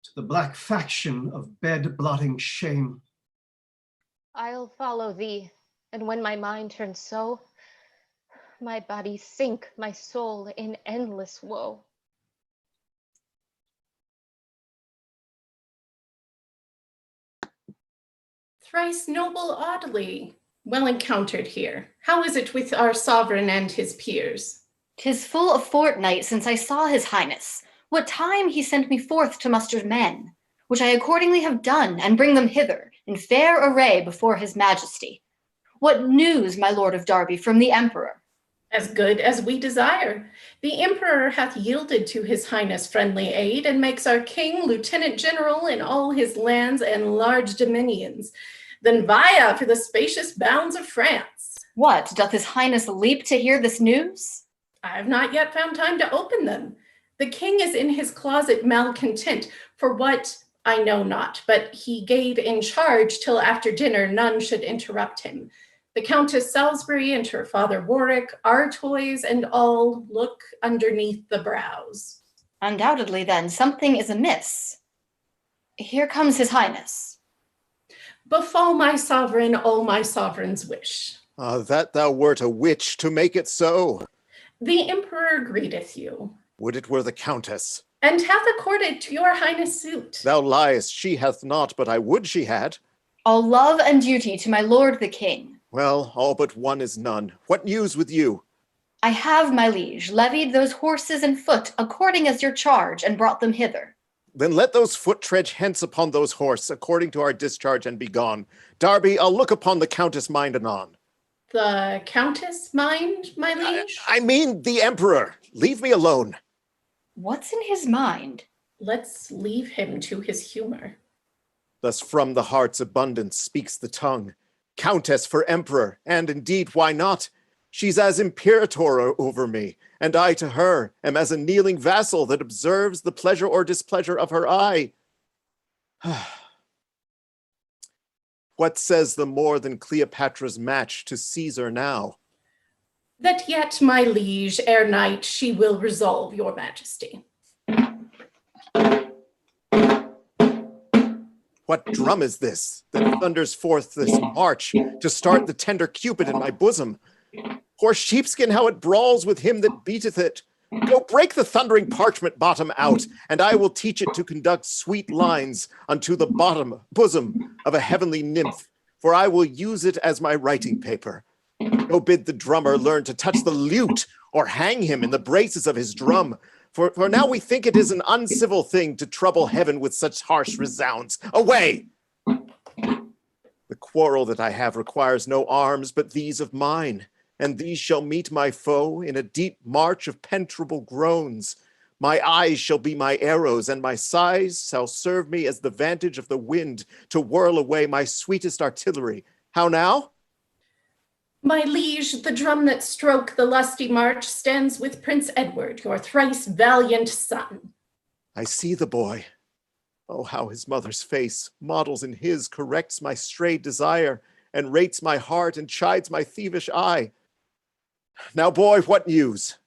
to the black faction of bed-blotting shame. I'll follow thee, and when my mind turns so, my body sink, my soul in endless woe. Thrice noble Audley, well encountered here. How is it with our sovereign and his peers? 'Tis full a fortnight since I saw his highness. What time he sent me forth to muster men, which I accordingly have done, and bring them hither in fair array before his majesty. What news, my lord of Derby, from the emperor? As good as we desire. The emperor hath yielded to his highness friendly aid, and makes our king lieutenant general in all his lands and large dominions. Then via for the spacious bounds of France. What, doth his highness leap to hear this news? I have not yet found time to open them. The king is in his closet malcontent, for what I know not, but he gave in charge till after dinner none should interrupt him. The Countess Salisbury and her father Warwick, our toys and all, look underneath the brows. Undoubtedly, then, something is amiss. Here comes his highness. Befall my sovereign all my sovereign's wish. Ah, that thou wert a witch to make it so. The emperor greeteth you. Would it were the countess. And hath accorded to your highness suit. Thou liest, she hath not, but I would she had. All love and duty to my lord the king. Well, all but one is none. What news with you? I have, my liege, levied those horses and foot according as your charge, and brought them hither. Then let those foot trudge hence upon those horse, according to our discharge, and be gone. Darby, I'll look upon the countess mind anon. The countess mind, my liege? I mean the emperor. Leave me alone. What's in his mind? Let's leave him to his humor. Thus from the heart's abundance speaks the tongue. Countess for emperor, and indeed, why not? She's as imperator over me, and I to her am as a kneeling vassal that observes the pleasure or displeasure of her eye. What says the more than Cleopatra's match to Caesar now? That yet, my liege, ere night she will resolve your majesty. What drum is this that thunders forth this march to start the tender Cupid in my bosom? Poor sheepskin, how it brawls with him that beateth it. Go break the thundering parchment bottom out, and I will teach it to conduct sweet lines unto the bosom of a heavenly nymph, for I will use it as my writing paper. Go bid the drummer learn to touch the lute, or hang him in the braces of his drum. For now we think it is an uncivil thing to trouble heaven with such harsh resounds. Away! The quarrel that I have requires no arms but these of mine, and these shall meet my foe in a deep march of penetrable groans. My eyes shall be my arrows, and my sighs shall serve me as the vantage of the wind to whirl away my sweetest artillery. How now? My liege, the drum that stroke the lusty march stands with Prince Edward, your thrice valiant son. I see the boy. Oh, how his mother's face models in his, corrects my strayed desire, and rates my heart and chides my thievish eye. Now, boy, what news?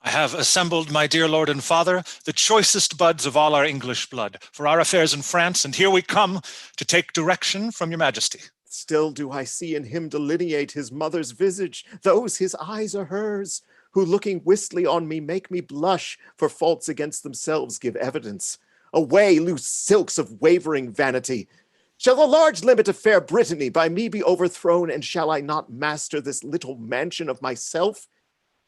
I have assembled, my dear lord and father, the choicest buds of all our English blood for our affairs in France, and here we come to take direction from your majesty. Still do I see in him delineate his mother's visage, those his eyes are hers, who looking wistly on me make me blush, for faults against themselves give evidence. Away, loose silks of wavering vanity. Shall the large limit of fair Brittany by me be overthrown, and shall I not master this little mansion of myself?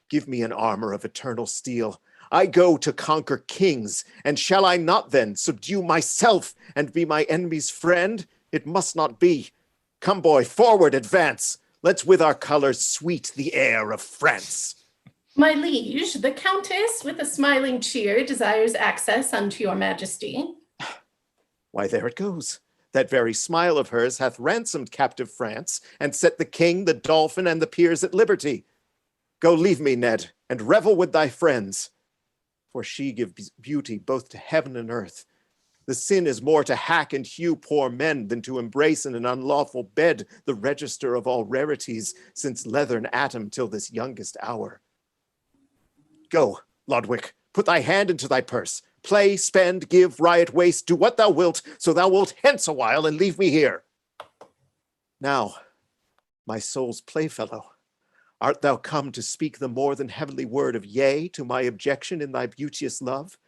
Give me an armor of eternal steel. I go to conquer kings, and shall I not then subdue myself and be my enemy's friend? It must not be. Come, boy, forward, advance. Let's with our colors sweet the air of France. My liege, the countess with a smiling cheer desires access unto your majesty. Why, there it goes. That very smile of hers hath ransomed captive France, and set the king, the dolphin, and the peers at liberty. Go leave me, Ned, and revel with thy friends. For she gives beauty both to heaven and earth. The sin is more to hack and hew poor men than to embrace in an unlawful bed the register of all rarities since leathern atom till this youngest hour. Go, Lodwick, put thy hand into thy purse. Play, spend, give, riot, waste, do what thou wilt, so thou wilt hence a while and leave me here. Now, my soul's playfellow, art thou come to speak the more than heavenly word of yea to my objection in thy beauteous love?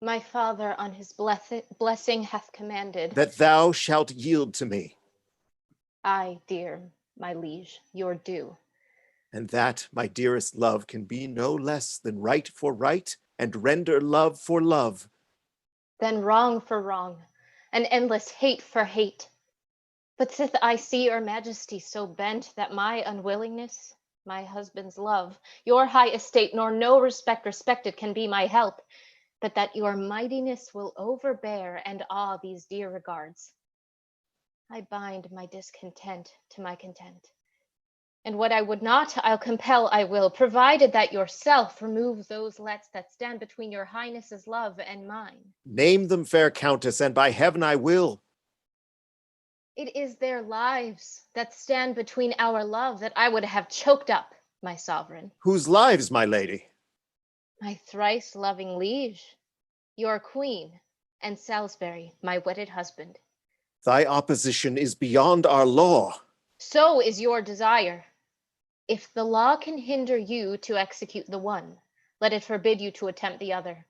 My father on his blessing hath commanded. That thou shalt yield to me. Aye, dear, my liege, your due. And that, my dearest love, can be no less than right for right, and render love for love. Then wrong for wrong, and endless hate for hate. But sith I see your majesty so bent that my unwillingness, my husband's love, your high estate, nor no respect respected can be my help, but that your mightiness will overbear and awe these dear regards. I bind my discontent to my content. And what I would not, I'll compel, I will, provided that yourself remove those lets that stand between your highness's love and mine. Name them, fair countess, and by heaven I will. It is their lives that stand between our love that I would have choked up, my sovereign. Whose lives, my lady? My thrice loving liege, your queen, and Salisbury, my wedded husband. Thy opposition is beyond our law. So is your desire. If the law can hinder you to execute the one, let it forbid you to attempt the other.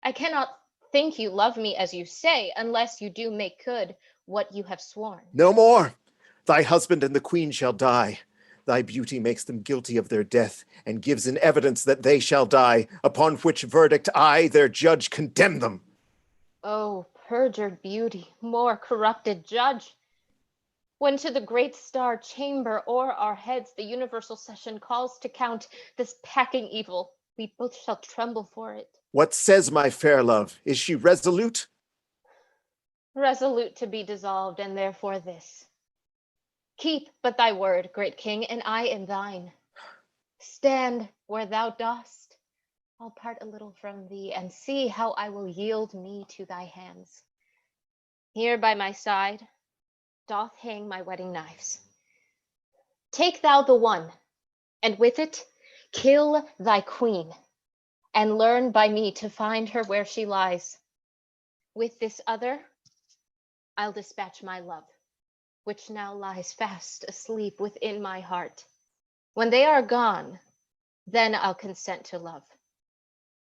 I cannot think you love me as you say, unless you do make good what you have sworn. No more. Thy husband and the queen shall die. Thy beauty makes them guilty of their death, and gives in evidence that they shall die, upon which verdict I, their judge, condemn them. Oh, perjured beauty, more corrupted judge. When to the great star chamber o'er our heads the universal session calls to count this packing evil, we both shall tremble for it. What says my fair love? Is she resolute? Resolute to be dissolved, and therefore this. Keep but thy word, great king, and I am thine. Stand where thou dost. I'll part a little from thee, and see how I will yield me to thy hands. Here by my side doth hang my wedding knives. Take thou the one, and with it kill thy queen, and learn by me to find her where she lies. With this other, I'll dispatch my love, which now lies fast asleep within my heart. When they are gone, then I'll consent to love.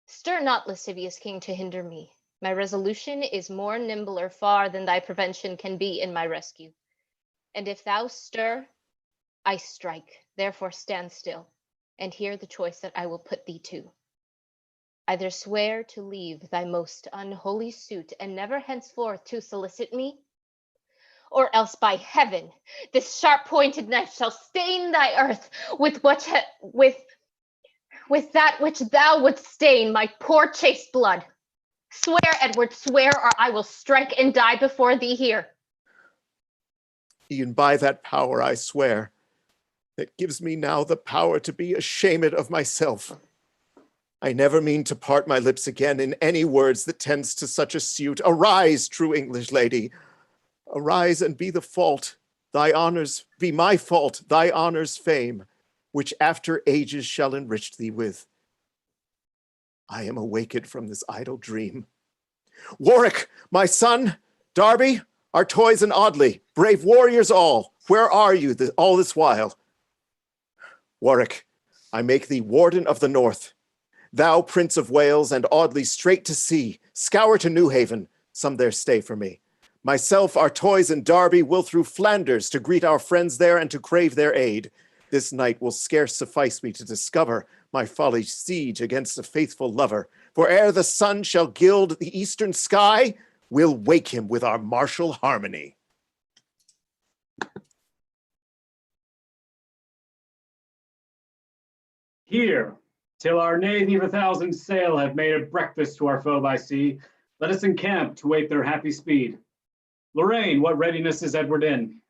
Stir not, lascivious king, to hinder me. My resolution is more nimbler far than thy prevention can be in my rescue. And if thou stir, I strike. Therefore stand still, and hear the choice that I will put thee to. Either swear to leave thy most unholy suit, and never henceforth to solicit me, or else by heaven, this sharp-pointed knife shall stain thy earth with that which thou wouldst stain my poor chaste blood. Swear, Edward, swear, or I will strike and die before thee here. E'en by that power I swear, that gives me now the power to be ashamed of myself. I never mean to part my lips again in any words that tends to such a suit. Arise, true English lady. Arise and be the fault, thy honors be my fault, thy honors fame, which after ages shall enrich thee with. I am awaked from this idle dream. Warwick, my son, Darby, Artois and Audley, brave warriors all, where are you all this while? Warwick, I make thee warden of the north. Thou, Prince of Wales, and Audley straight to sea, scour to New Haven, some there stay for me. Myself, Artois, and Darby will through Flanders to greet our friends there and to crave their aid. This night will scarce suffice me to discover my folly's siege against a faithful lover. For ere the sun shall gild the eastern sky, we'll wake him with our martial harmony. Here, till our navy of 1,000 sail have made a breakfast to our foe by sea, let us encamp to wait their happy speed. Lorraine, what readiness is Edward in?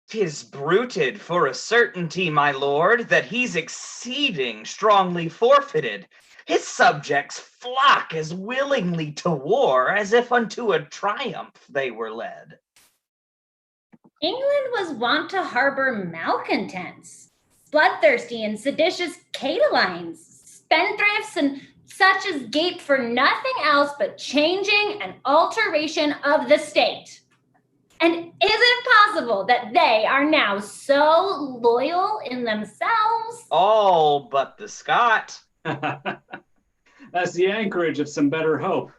'Tis bruited for a certainty, my lord, that he's exceeding strongly forfeited. His subjects flock as willingly to war as if unto a triumph they were led. England was wont to harbor malcontents, bloodthirsty and seditious Catalines, spendthrifts and such as gape for nothing else but changing and alteration of the state. And is it possible that they are now so loyal in themselves? All but the Scot. That's the anchorage of some better hope.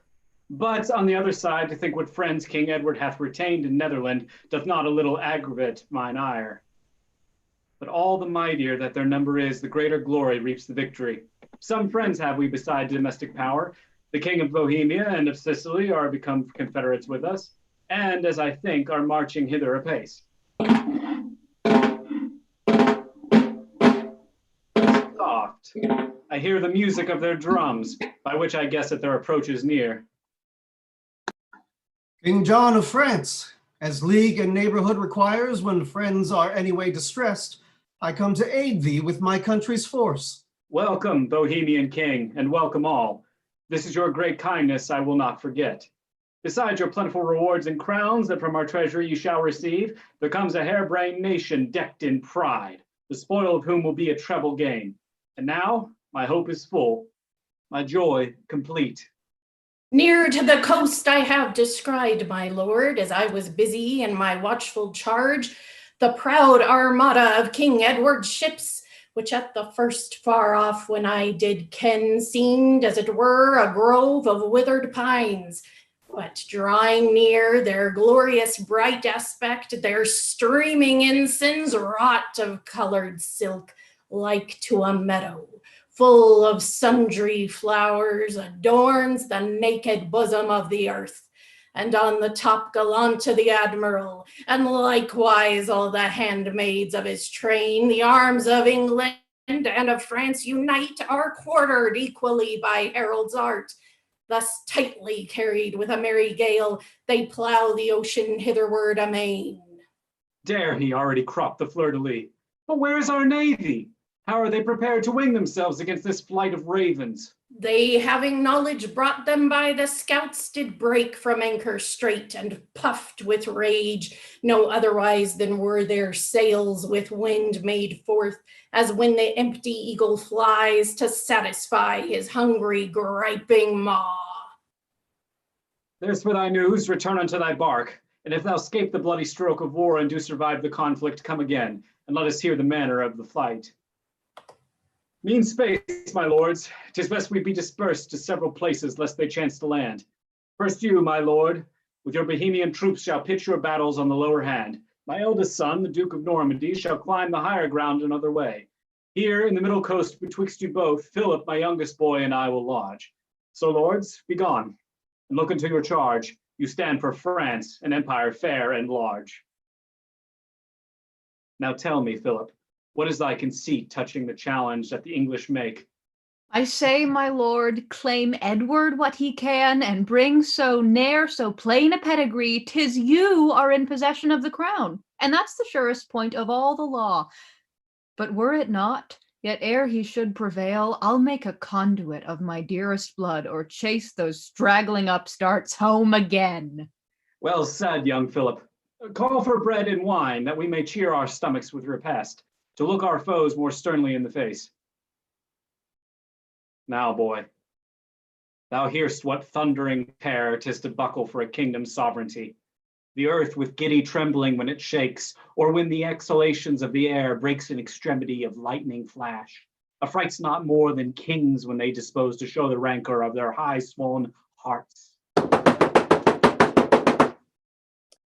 But on the other side, to think what friends King Edward hath retained in Netherland doth not a little aggravate mine ire. But all the mightier that their number is, the greater glory reaps the victory. Some friends have we beside domestic power. The King of Bohemia and of Sicily are become confederates with us, and, as I think, are marching hither apace. Soft. I hear the music of their drums, by which I guess that their approach is near. King John of France, as league and neighborhood requires, when friends are anyway distressed, I come to aid thee with my country's force. Welcome, Bohemian King, and welcome all. This is your great kindness I will not forget. Besides your plentiful rewards and crowns that from our treasury you shall receive, there comes a harebrained nation decked in pride, the spoil of whom will be a treble gain. And now my hope is full, my joy complete. Near to the coast I have descried, my lord, as I was busy in my watchful charge, the proud armada of King Edward's ships, which at the first far off when I did ken seemed as it were a grove of withered pines. But drawing near their glorious bright aspect, their streaming ensigns wrought of colored silk, like to a meadow, full of sundry flowers, adorns the naked bosom of the earth. And on the top gallant to the admiral, and likewise all the handmaids of his train, the arms of England and of France unite, are quartered equally by herald's art. Thus tightly carried with a merry gale, they plough the ocean hitherward amain. Dare he already crop the fleur-de-lis? But where is our navy? How are they prepared to wing themselves against this flight of ravens? They, having knowledge brought them by the scouts, did break from anchor straight, and puffed with rage, no otherwise than were their sails with wind made forth, as when the empty eagle flies to satisfy his hungry griping maw. There's for thy news, return unto thy bark, and if thou scape the bloody stroke of war and do survive the conflict, come again, and let us hear the manner of the flight. Mean space, my lords, 'tis best we be dispersed to several places, lest they chance to land. First you, my lord, with your Bohemian troops shall pitch your battles on the lower hand. My eldest son, the Duke of Normandy, shall climb the higher ground another way. Here in the middle coast betwixt you both, Philip, my youngest boy, and I will lodge. So lords, be gone, and look into your charge. You stand for France, an empire fair and large. Now tell me, Philip, what is thy conceit touching the challenge that the English make? I say, my lord, claim Edward what he can, and bring so ne'er so plain a pedigree, 'tis you are in possession of the crown, and that's the surest point of all the law. But were it not, yet ere he should prevail, I'll make a conduit of my dearest blood, or chase those straggling upstarts home again. Well said, young Philip. Call for bread and wine, that we may cheer our stomachs with repast, to look our foes more sternly in the face. Now, boy, thou hear'st what thundering pair 'tis to buckle for a kingdom's sovereignty. The earth with giddy trembling when it shakes, or when the exhalations of the air breaks in extremity of lightning flash, affrights not more than kings when they dispose to show the rancor of their high-swollen hearts.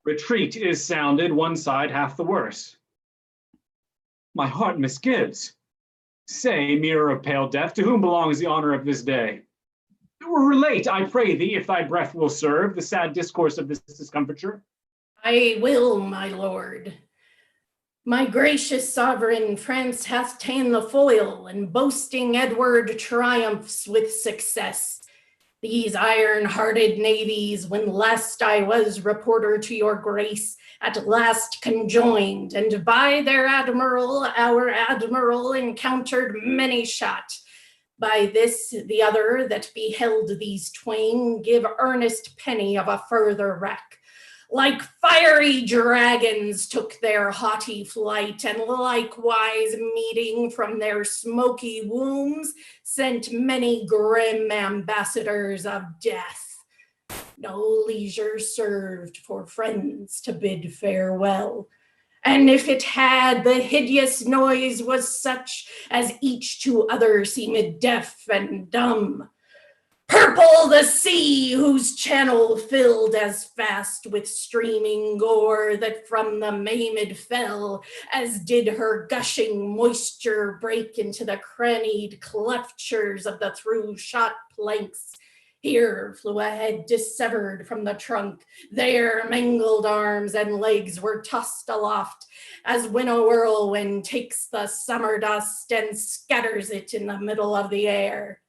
Retreat is sounded, one side half the worse. My heart misgives. Say, mirror of pale death, to whom belongs the honor of this day? Relate, I pray thee, if thy breath will serve, the sad discourse of this discomfiture. I will, my lord. My gracious sovereign, France hath ta'en the foil, and boasting Edward triumphs with success. These iron-hearted navies, when last I was reporter to your grace, at last conjoined, and by their admiral, our admiral, encountered many shot. By this, the other that beheld these twain give earnest penny of a further wreck. Like fiery dragons took their haughty flight, and likewise meeting from their smoky wombs, sent many grim ambassadors of death. no leisure served for friends to bid farewell. And if it had, the hideous noise was such as each to other seemed deaf and dumb. Purple the sea, whose channel filled as fast with streaming gore that from the maimed fell, as did her gushing moisture break into the crannied cleftures of the through-shot planks. Here flew a head dissevered from the trunk, there mangled arms and legs were tossed aloft, as when a whirlwind takes the summer dust and scatters it in the middle of the air.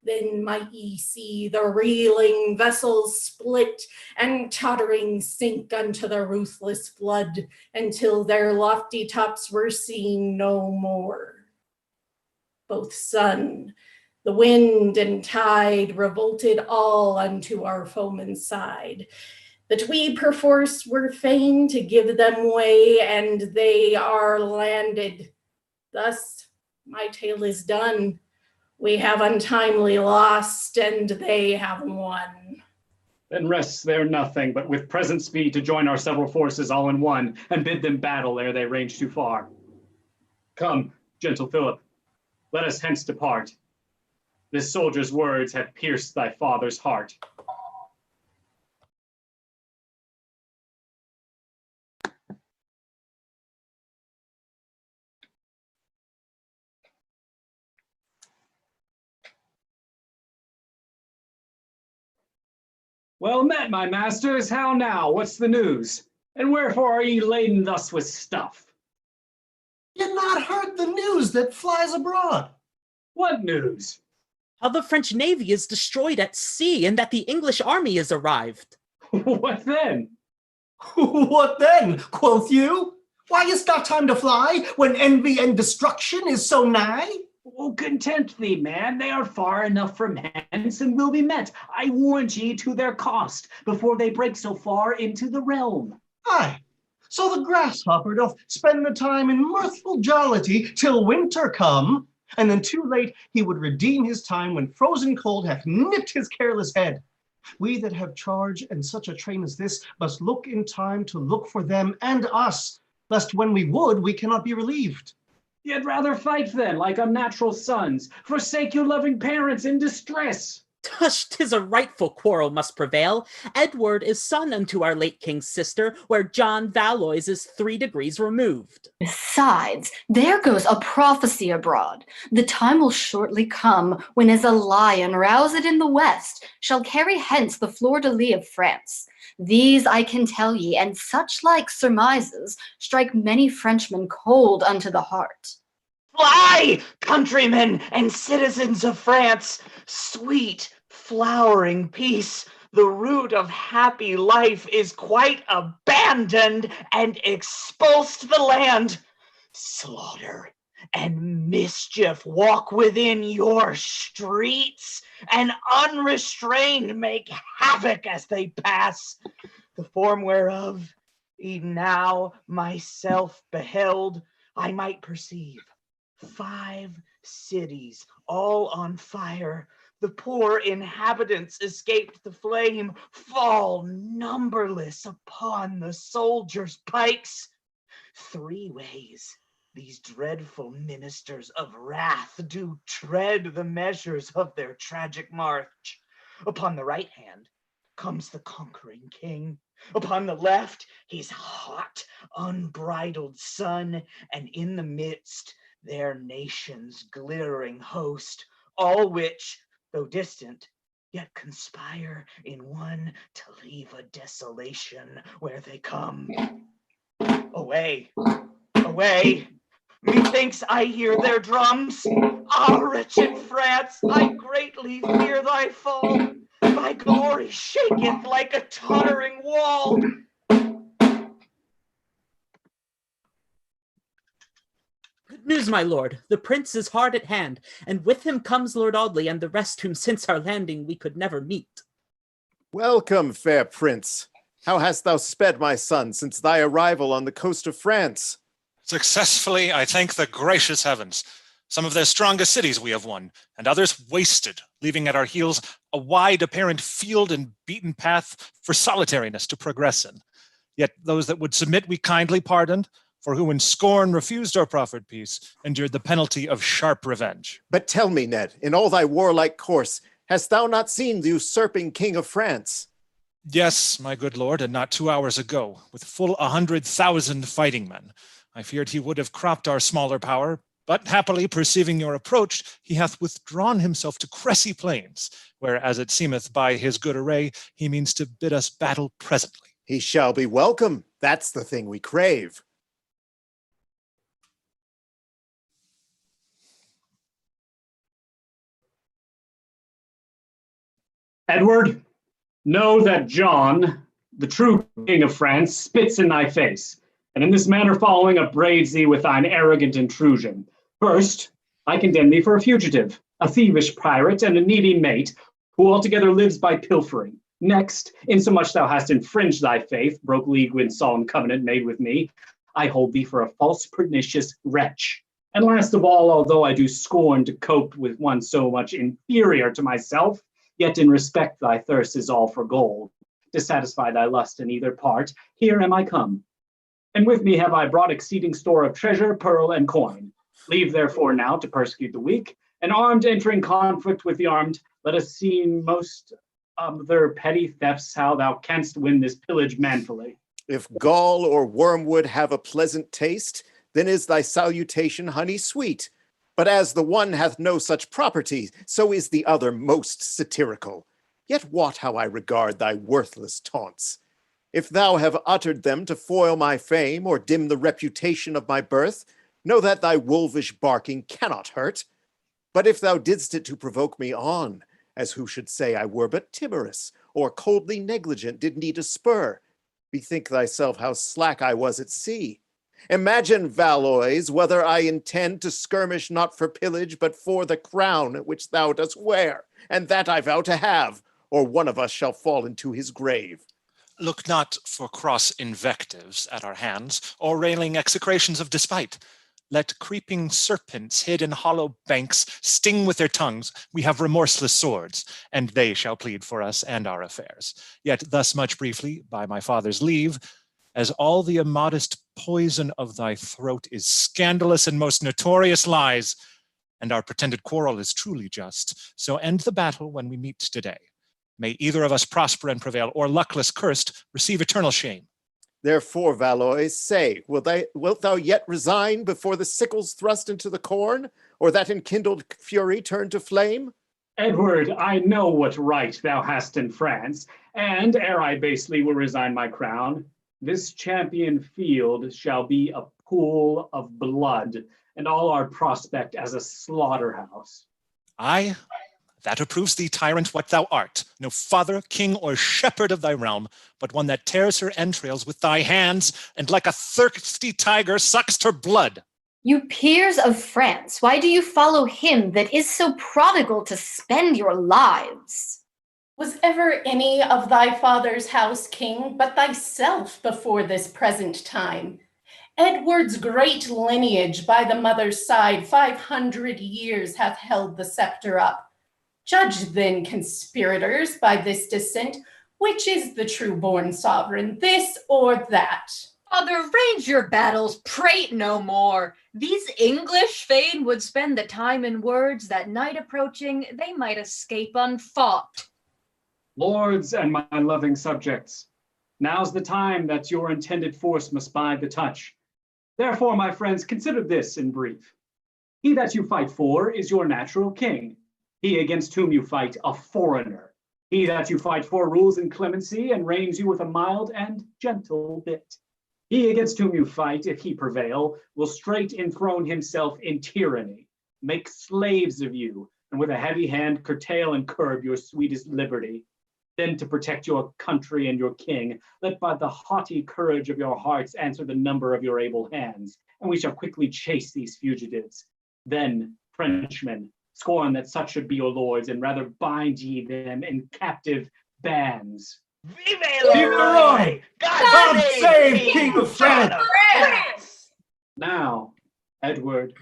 Then might ye see the reeling vessels split and tottering sink unto the ruthless flood until their lofty tops were seen no more. Both sun, the wind and tide revolted all unto our foeman's side, that we perforce were fain to give them way, and they are landed. Thus my tale is done. We have untimely lost, and they have won. Then rests there nothing but with present speed to join our several forces all in one, and bid them battle ere they range too far. Come, gentle Philip, let us hence depart. This soldier's words have pierced thy father's heart. Well met, my masters. How now? What's the news? And wherefore are ye laden thus with stuff? You've not heard the news that flies abroad. What news? How the French navy is destroyed at sea, and that the English army is arrived. What then? What then, quoth you? Why is not time to fly, when envy and destruction is so nigh? Oh, content thee, man. They are far enough from hence, and will be met, I warrant ye, to their cost, before they break so far into the realm. Aye, so the grasshopper doth spend the time in mirthful jollity till winter come, and then too late he would redeem his time when frozen cold hath nipped his careless head. We that have charge in such a train as this must look in time to look for them and us, lest when we would, we cannot be relieved. You'd rather fight then, like unnatural sons, forsake your loving parents in distress. Tush, 'tis a rightful quarrel must prevail. Edward is son unto our late king's sister, where John Valois is 3 degrees removed. Besides, there goes a prophecy abroad. The time will shortly come when as a lion roused in the west shall carry hence the fleur-de-lis of France. These I can tell ye, and such like surmises strike many Frenchmen cold unto the heart. Fly, countrymen and citizens of France! Sweet, flowering peace, the root of happy life, is quite abandoned and expulsed the land. Slaughter and mischief walk within your streets, and unrestrained make havoc as they pass, the form whereof, e'en now myself beheld, I might perceive 5 cities all on fire, the poor inhabitants escaped the flame, fall numberless upon the soldiers' pikes. 3 ways these dreadful ministers of wrath do tread the measures of their tragic march. Upon the right hand comes the conquering king. Upon the left, his hot, unbridled son, and in the midst, their nation's glittering host, all which, though distant, yet conspire in one to leave a desolation where they come. Away, away! Methinks I hear their drums. Ah, wretched France, I greatly fear thy fall. Thy glory shaketh like a tottering wall. Good news, my lord. The prince is hard at hand, and with him comes Lord Audley and the rest whom since our landing we could never meet. Welcome, fair prince. How hast thou sped, my son, since thy arrival on the coast of France? Successfully, I thank the gracious heavens. Some of their strongest cities we have won, and others wasted, leaving at our heels a wide apparent field and beaten path for solitariness to progress in. Yet those that would submit we kindly pardoned, for who in scorn refused our proffered peace, endured the penalty of sharp revenge. But tell me, Ned, in all thy warlike course, hast thou not seen the usurping King of France? Yes, my good lord, and not 2 hours ago, with full 100,000 fighting men. I feared he would have cropped our smaller power, but happily perceiving your approach, he hath withdrawn himself to Cressy Plains, where, as it seemeth by his good array, he means to bid us battle presently. He shall be welcome. That's the thing we crave. Edward, know that John, the true king of France, spits in thy face, and in this manner following upbraids thee with thine arrogant intrusion. First, I condemn thee for a fugitive, a thievish pirate, and a needy mate, who altogether lives by pilfering. Next, insomuch thou hast infringed thy faith, broke league with solemn covenant made with me, I hold thee for a false, pernicious wretch. And last of all, although I do scorn to cope with one so much inferior to myself, yet in respect thy thirst is all for gold. To satisfy thy lust in either part, here am I come. And with me have I brought exceeding store of treasure, pearl, and coin. Leave therefore now to persecute the weak, and armed entering conflict with the armed, let us see most of their petty thefts how thou canst win this pillage manfully. If gall or wormwood have a pleasant taste, then is thy salutation honey sweet. But as the one hath no such property, so is the other most satirical. Yet wot how I regard thy worthless taunts. If thou have uttered them to foil my fame or dim the reputation of my birth, know that thy wolvish barking cannot hurt. But if thou didst it to provoke me on, as who should say I were but timorous, or coldly negligent did need a spur, bethink thyself how slack I was at sea. Imagine, Valois, whether I intend to skirmish not for pillage, but for the crown which thou dost wear, and that I vow to have, or one of us shall fall into his grave. Look not for cross invectives at our hands, or railing execrations of despite. Let creeping serpents hid in hollow banks sting with their tongues. We have remorseless swords, and they shall plead for us and our affairs. Yet thus much briefly, by my father's leave, as all the immodest poison of thy throat is scandalous and most notorious lies, and our pretended quarrel is truly just, so end the battle when we meet today. May either of us prosper and prevail, or luckless cursed, receive eternal shame. Therefore, Valois, say, wilt thou yet resign before the sickle's thrust into the corn, or that enkindled fury turn to flame? Edward, I know what right thou hast in France, and ere I basely will resign my crown, this champion field shall be a pool of blood, and all our prospect as a slaughterhouse. Aye, that approves thee, tyrant, what thou art, no father, king, or shepherd of thy realm, but one that tears her entrails with thy hands, and like a thirsty tiger sucks her blood. You peers of France, why do you follow him that is so prodigal to spend your lives? Was ever any of thy father's house king but thyself before this present time? Edward's great lineage by the mother's side 500 years hath held the scepter up. Judge then, conspirators, by this descent, which is the true-born sovereign, this or that? Father, range your battles, prate no more. These English fain would spend the time in words that night approaching they might escape unfought. Lords and my loving subjects, now's the time that your intended force must bide the touch. Therefore, my friends, consider this in brief. He that you fight for is your natural king. He against whom you fight, a foreigner. He that you fight for rules in clemency and reigns you with a mild and gentle bit. He against whom you fight, if he prevail, will straight enthrone himself in tyranny, make slaves of you, and with a heavy hand curtail and curb your sweetest liberty. Then to protect your country and your king, let by the haughty courage of your hearts answer the number of your able hands, and we shall quickly chase these fugitives. Then, Frenchmen, scorn that such should be your lords, and rather bind ye them in captive bands. Vive le Roi! God save King of France! Now, Edward,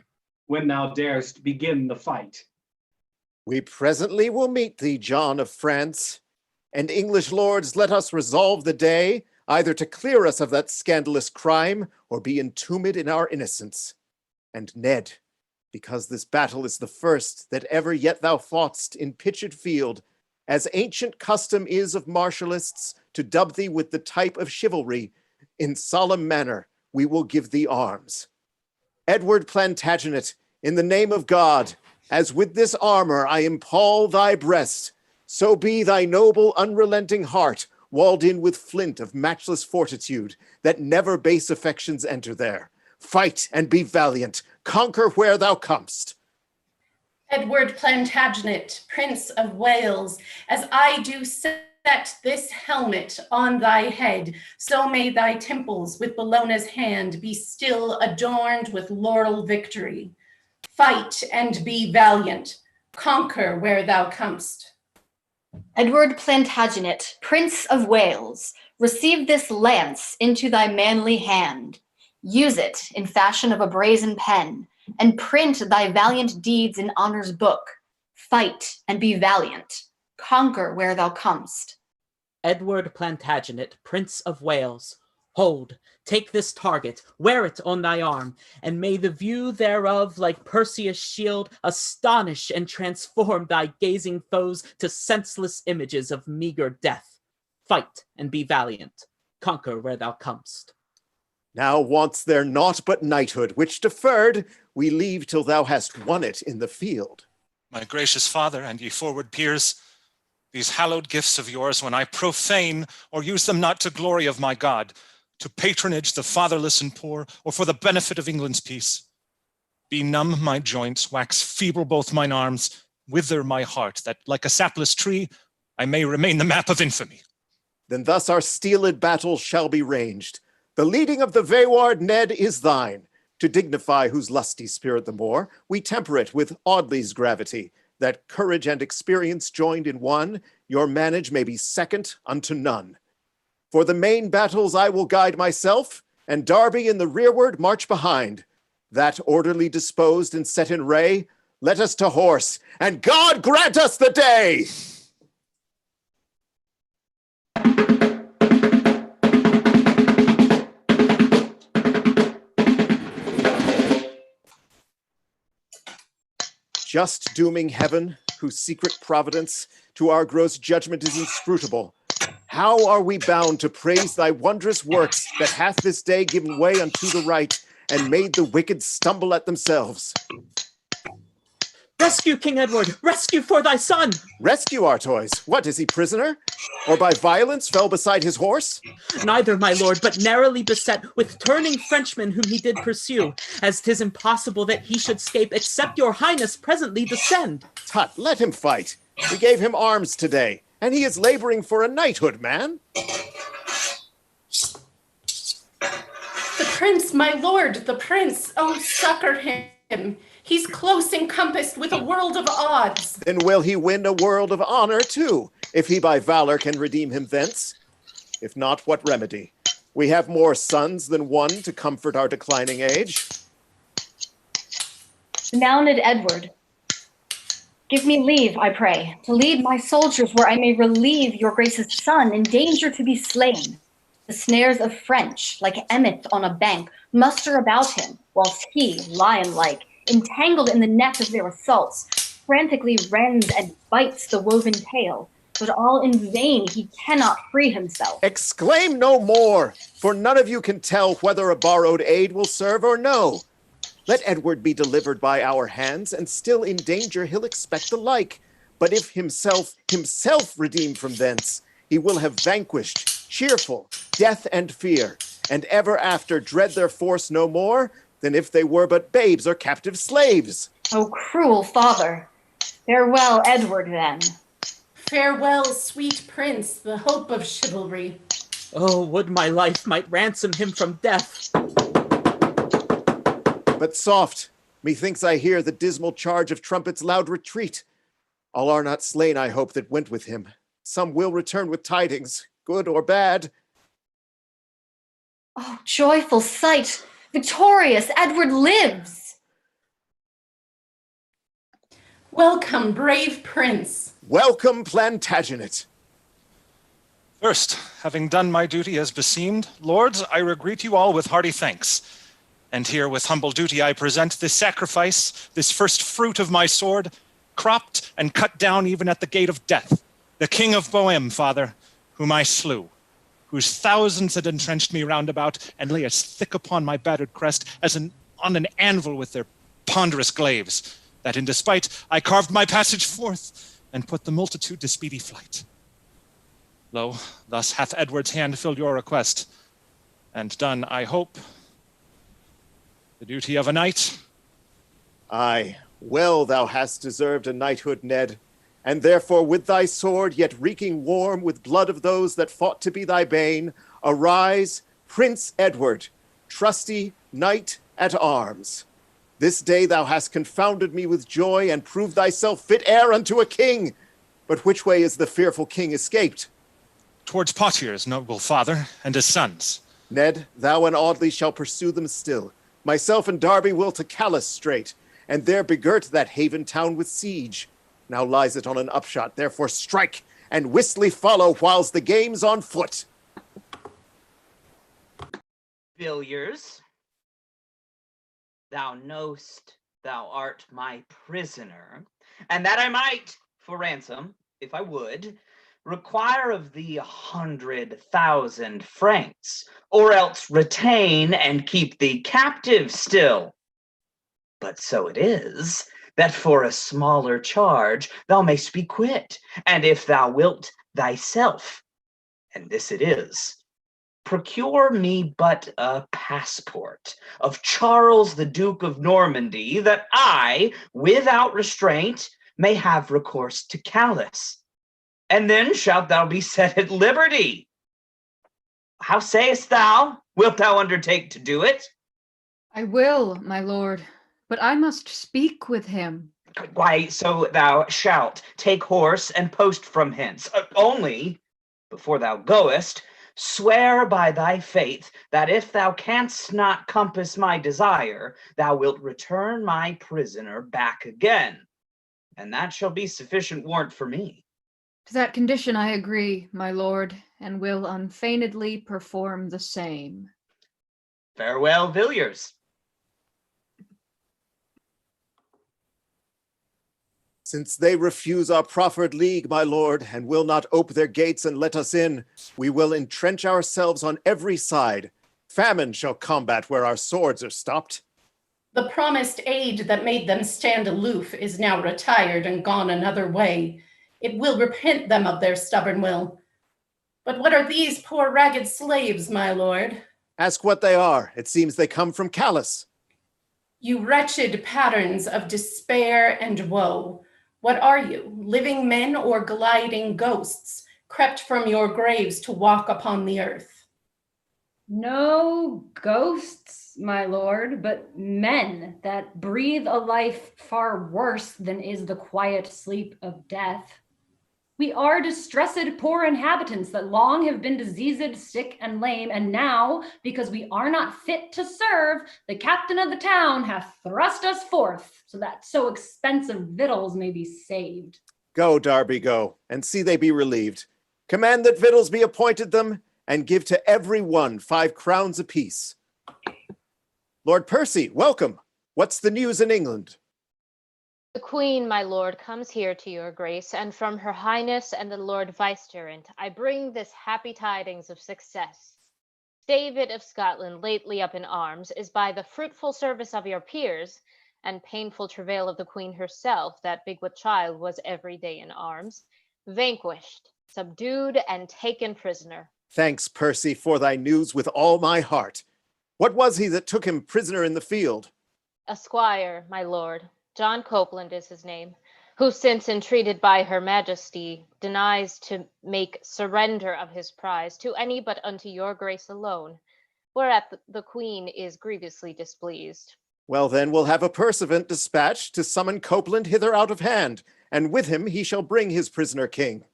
when thou darest begin the fight. We presently will meet thee, John of France. And English lords, let us resolve the day, either to clear us of that scandalous crime, or be entombed in our innocence. And Ned, because this battle is the first that ever yet thou fought'st in pitched field, as ancient custom is of martialists to dub thee with the type of chivalry, in solemn manner we will give thee arms. Edward Plantagenet, in the name of God, as with this armor I impall thy breast, so be thy noble unrelenting heart walled in with flint of matchless fortitude, that never base affections enter there. Fight and be valiant, conquer where thou comest. Edward Plantagenet, Prince of Wales, as I do set this helmet on thy head, so may thy temples with Bellona's hand be still adorned with laurel victory. Fight and be valiant, conquer where thou comest. Edward Plantagenet, Prince of Wales, receive this lance into thy manly hand. Use it in fashion of a brazen pen, and print thy valiant deeds in honor's book. Fight and be valiant, conquer where thou comest. Edward Plantagenet, Prince of Wales, hold, take this target, wear it on thy arm, and may the view thereof, like Perseus' shield, astonish and transform thy gazing foes to senseless images of meager death. Fight and be valiant, conquer where thou comest. Now wants there naught but knighthood, which deferred, we leave till thou hast won it in the field. My gracious father, and ye forward peers, these hallowed gifts of yours, when I profane or use them not to glory of my God, to patronage the fatherless and poor, or for the benefit of England's peace. Be numb my joints, wax feeble both mine arms, wither my heart, that like a sapless tree, I may remain the map of infamy. Then thus our steeled battles shall be ranged. The leading of the Vayward, Ned, is thine. To dignify whose lusty spirit the more, we temper it with Audley's gravity, that courage and experience joined in one, your manage may be second unto none. For the main battles I will guide myself, and Derby in the rearward march behind. That orderly disposed and set in ray, let us to horse, and God grant us the day! Just dooming heaven, whose secret providence to our gross judgment is inscrutable, how are we bound to praise thy wondrous works that hath this day given way unto the right and made the wicked stumble at themselves? Rescue, King Edward! Rescue for thy son! Rescue, Artois! What, is he prisoner? Or by violence fell beside his horse? Neither, my lord, but narrowly beset with turning Frenchmen whom he did pursue, as 'tis impossible that he should scape, except your highness presently descend. Tut, let him fight. We gave him arms today, and he is laboring for a knighthood, man. The prince, my lord, the prince, oh, succor him. He's close encompassed with a world of odds. Then will he win a world of honor too, if he by valor can redeem him thence? If not, what remedy? We have more sons than one to comfort our declining age. Renowned Edward, give me leave, I pray, to lead my soldiers where I may relieve your grace's son in danger to be slain. The snares of French, like emmets on a bank, muster about him, whilst he, lion-like, entangled in the net of their assaults, frantically rends and bites the woven tail, but all in vain he cannot free himself. Exclaim no more, for none of you can tell whether a borrowed aid will serve or no. Let Edward be delivered by our hands, and still in danger he'll expect the like. But if himself redeem from thence, he will have vanquished, cheerful, death and fear, and ever after dread their force no more, than if they were but babes or captive slaves. O cruel father! Farewell, Edward, then. Farewell, sweet prince, the hope of chivalry. Oh, would my life might ransom him from death. But soft, methinks I hear the dismal charge of trumpets' loud retreat. All are not slain, I hope, that went with him. Some will return with tidings, good or bad. Oh, joyful sight! Victorious, Edward lives! Welcome, brave prince. Welcome, Plantagenet. First, having done my duty as beseemed, lords, I greet you all with hearty thanks. And here with humble duty I present this sacrifice, this first fruit of my sword, cropped and cut down even at the gate of death, the King of Boheme, father, whom I slew, whose thousands had entrenched me round about and lay as thick upon my battered crest as on an anvil with their ponderous glaives, that in despite I carved my passage forth and put the multitude to speedy flight. Lo, thus hath Edward's hand filled your request, and done, I hope, the duty of a knight. Aye, well thou hast deserved a knighthood, Ned, and therefore with thy sword, yet reeking warm with blood of those that fought to be thy bane, arise, Prince Edward, trusty knight at arms. This day thou hast confounded me with joy, and proved thyself fit heir unto a king. But which way is the fearful king escaped? Towards Poitiers, noble father, and his sons. Ned, thou and Audley shall pursue them still. Myself and Darby will to Calais straight, and there begirt that haven town with siege. Now lies it on an upshot, therefore strike, and whistly follow whiles the game's on foot. Villiers, thou know'st thou art my prisoner, and that I might, for ransom, if I would, require of thee 100,000 francs, or else retain and keep thee captive still. But so it is, that for a smaller charge thou mayst be quit, and if thou wilt thyself, and this it is, procure me but a passport of Charles the Duke of Normandy, that I, without restraint, may have recourse to Calais. And then shalt thou be set at liberty. How sayest thou? Wilt thou undertake to do it? I will, my lord, but I must speak with him. Why, so thou shalt take horse and post from hence. Only, before thou goest, swear by thy faith that if thou canst not compass my desire, thou wilt return my prisoner back again. And that shall be sufficient warrant for me. To that condition I agree, my lord, and will unfeignedly perform the same. Farewell, Villiers. Since they refuse our proffered league, my lord, and will not ope their gates and let us in, we will entrench ourselves on every side. Famine shall combat where our swords are stopped. The promised aid that made them stand aloof is now retired and gone another way. It will repent them of their stubborn will. But what are these poor ragged slaves, my lord? Ask what they are. It seems they come from Calais. You wretched patterns of despair and woe. What are you, living men or gliding ghosts, crept from your graves to walk upon the earth? No ghosts, my lord, but men that breathe a life far worse than is the quiet sleep of death. We are distressed poor inhabitants that long have been diseased, sick, and lame, and now, because we are not fit to serve, the captain of the town hath thrust us forth, so that so expensive victuals may be saved. Go, Darby, go, and see they be relieved. Command that victuals be appointed them, and give to every one 5 crowns apiece. Lord Percy, welcome. What's the news in England? The Queen, my lord, comes here to your grace, and from her highness and the Lord Vicegerent, I bring this happy tidings of success. David of Scotland, lately up in arms, is by the fruitful service of your peers, and painful travail of the Queen herself, that big with child was every day in arms, vanquished, subdued, and taken prisoner. Thanks, Percy, for thy news with all my heart. What was he that took him prisoner in the field? A squire, my lord, John Copeland is his name, who since entreated by her majesty, denies to make surrender of his prize to any but unto your grace alone, whereat the queen is grievously displeased. Well, then we'll have a pursuivant dispatched to summon Copeland hither out of hand, and with him he shall bring his prisoner king.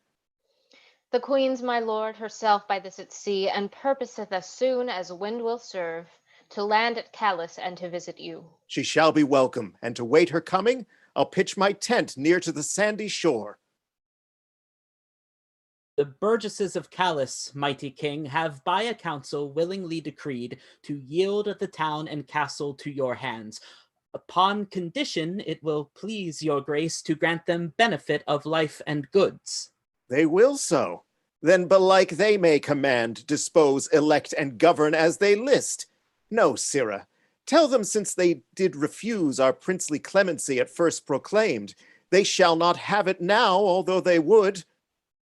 The queen's, my lord, herself by this at sea, and purposeth as soon as wind will serve, to land at Calais and to visit you. She shall be welcome, and to wait her coming, I'll pitch my tent near to the sandy shore. The burgesses of Calais, mighty king, have by a council willingly decreed to yield the town and castle to your hands, upon condition it will please your grace to grant them benefit of life and goods. They will so. Then belike they may command, dispose, elect, and govern as they list. No, sirrah, tell them since they did refuse our princely clemency at first proclaimed, they shall not have it now, although they would.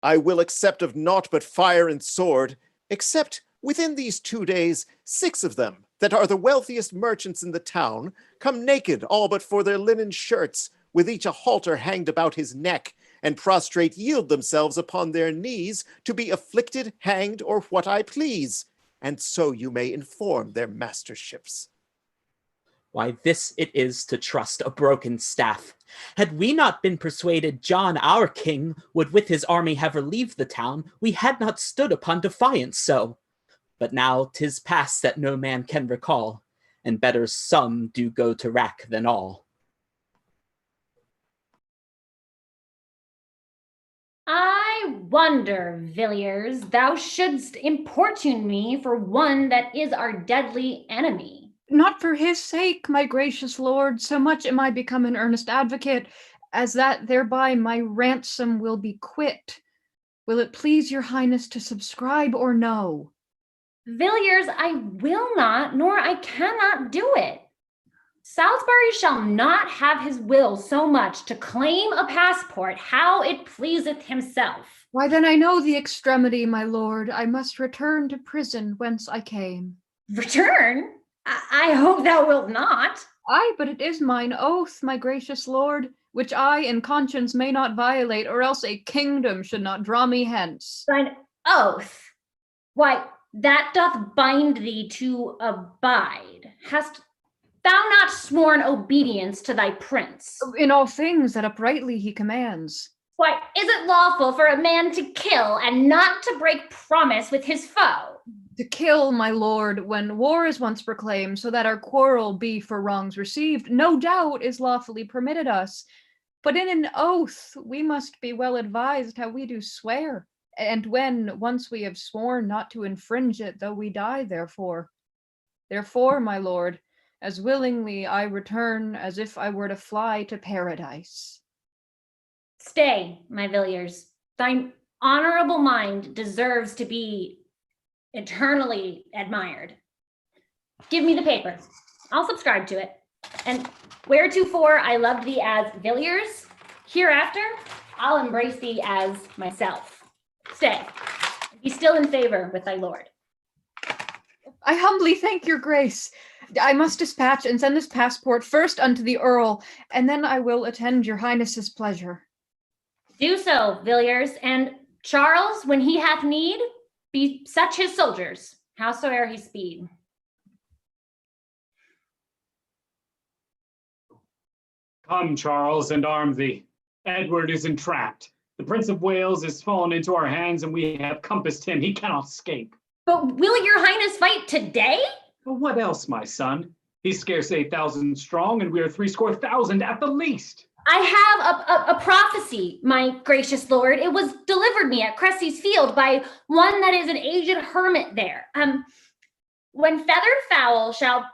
I will accept of naught but fire and sword, except within these 2 days, 6 of them, that are the wealthiest merchants in the town, come naked all but for their linen shirts, with each a halter hanged about his neck, and prostrate yield themselves upon their knees to be afflicted, hanged, or what I please, and so you may inform their masterships. Why, this it is to trust a broken staff. Had we not been persuaded John our king would with his army have relieved the town, we had not stood upon defiance so. But now 'tis past that no man can recall, and better some do go to wrack than all. I wonder, Villiers, thou shouldst importune me for one that is our deadly enemy. Not for his sake, my gracious lord, so much am I become an earnest advocate, as that thereby my ransom will be quit. Will it please your highness to subscribe or no? Villiers, I will not, nor I cannot do it. Salisbury shall not have his will so much to claim a passport how it pleaseth himself. Why then I know the extremity, my lord. I must return to prison whence I came. Return? I hope thou wilt not. Aye, but it is mine oath, my gracious lord, which I in conscience may not violate, or else a kingdom should not draw me hence. Thine oath? Why, that doth bind thee to abide. Hast thou not sworn obedience to thy prince? In all things that uprightly he commands. Why, is it lawful for a man to kill and not to break promise with his foe? To kill, my lord, when war is once proclaimed, so that our quarrel be for wrongs received, no doubt is lawfully permitted us. But in an oath we must be well advised how we do swear, and when once we have sworn not to infringe it, though we die therefore. Therefore, my lord, as willingly I return as if I were to fly to paradise. Stay, my Villiers. Thine honorable mind deserves to be eternally admired. Give me the paper. I'll subscribe to it. And wheretofore I loved thee as Villiers, hereafter I'll embrace thee as myself. Stay. Be still in favor with thy lord. I humbly thank your grace. I must dispatch and send this passport first unto the earl, and then I will attend your highness's pleasure. Do so, Villiers, and Charles, when he hath need, be such his soldiers, howsoe'er he speed. Come, Charles, and arm thee. Edward is entrapped. The Prince of Wales is fallen into our hands, and we have compassed him. He cannot escape. But will your highness fight today? But what else, my son? He's scarce 8,000 strong, and we are 70,000 at the least. I have a prophecy, my gracious lord. It was delivered me at Cressy's Field by one that is an aged hermit there. When feathered fowl shall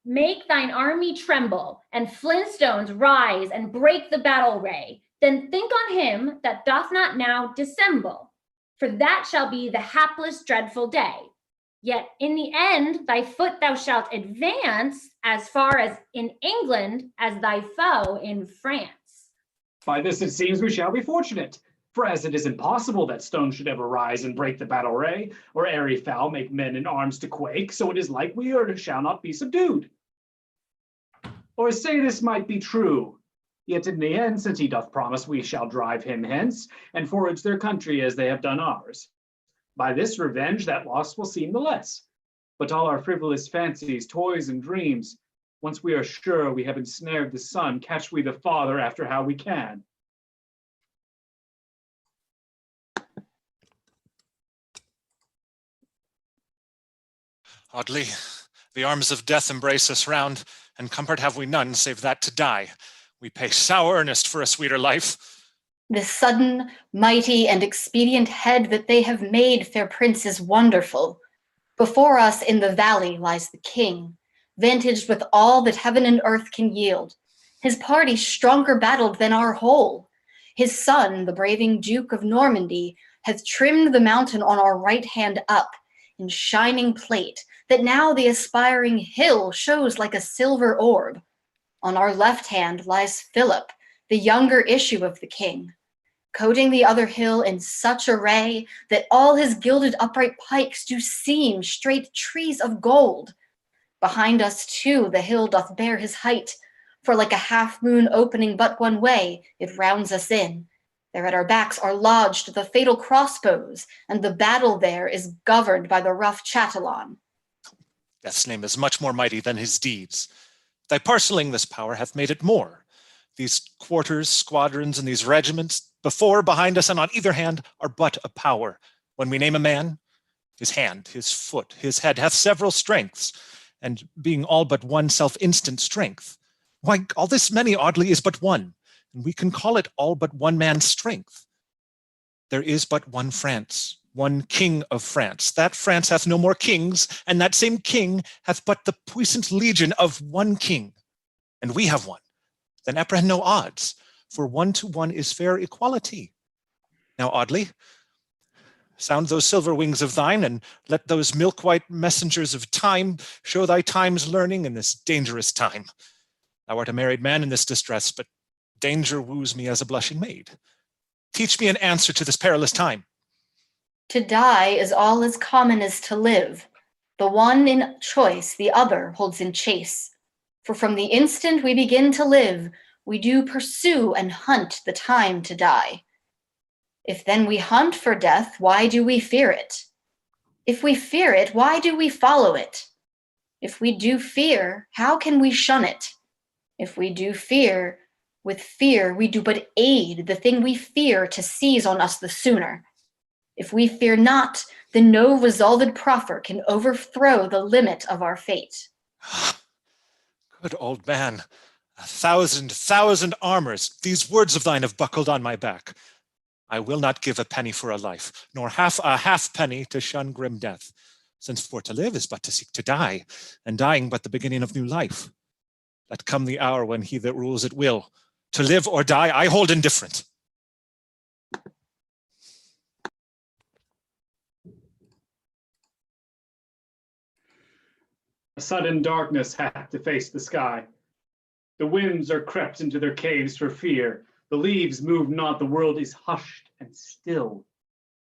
make thine army tremble, and flintstones rise and break the battle ray, then think on him that doth not now dissemble, for that shall be the hapless dreadful day. Yet in the end thy foot thou shalt advance as far as in England as thy foe in France. By this it seems we shall be fortunate, for as it is impossible that stone should ever rise and break the battle ray, or airy fowl make men in arms to quake, so it is like we shall not be subdued. Or say this might be true, yet in the end, since he doth promise we shall drive him hence, and forage their country as they have done ours. By this revenge that loss will seem the less. But all our frivolous fancies, toys, and dreams, once we are sure we have ensnared the son, catch we the father after how we can. Oddly, the arms of death embrace us round, and comfort have we none save that to die. We pay sour earnest for a sweeter life. This sudden, mighty, and expedient head that they have made, fair prince, is wonderful. Before us in the valley lies the king, vantaged with all that heaven and earth can yield. His party stronger battled than our whole. His son, the braving Duke of Normandy, hath trimmed the mountain on our right hand up in shining plate, that now the aspiring hill shows like a silver orb. On our left hand lies Philip, the younger issue of the king, coating the other hill in such array that all his gilded upright pikes do seem straight trees of gold. Behind us too the hill doth bear his height, for like a half-moon opening but one way, it rounds us in. There at our backs are lodged the fatal crossbows, and the battle there is governed by the rough Chatillon. Death's name is much more mighty than his deeds. Thy parceling this power hath made it more. These quarters, squadrons, and these regiments, before, behind us, and on either hand, are but a power. When we name a man, his hand, his foot, his head hath several strengths, and being all but one self-instant strength. Why, all this many oddly is but one, and we can call it all but one man's strength. There is but one France, one king of France. That France hath no more kings, and that same king hath but the puissant legion of one king. And we have one. Then apprehend no odds, for 1 to 1 is fair equality. Now, Audley, sound those silver wings of thine, and let those milk-white messengers of time show thy time's learning in this dangerous time. Thou art a married man in this distress, but danger woos me as a blushing maid. Teach me an answer to this perilous time. To die is all as common as to live. The one in choice, the other holds in chase. For from the instant we begin to live, we do pursue and hunt the time to die. If then we hunt for death, why do we fear it? If we fear it, why do we follow it? If we do fear, how can we shun it? If we do fear, with fear we do but aid the thing we fear to seize on us the sooner. If we fear not, then no resolved proffer can overthrow the limit of our fate. Good old man, 1,000 armors, these words of thine have buckled on my back. I will not give a penny for a life, nor half a halfpenny to shun grim death, since for to live is but to seek to die, and dying but the beginning of new life. Let come the hour when he that rules it will. To live or die, I hold indifferent. A sudden darkness hath defaced the sky. The winds are crept into their caves for fear. The leaves move not, the world is hushed and still.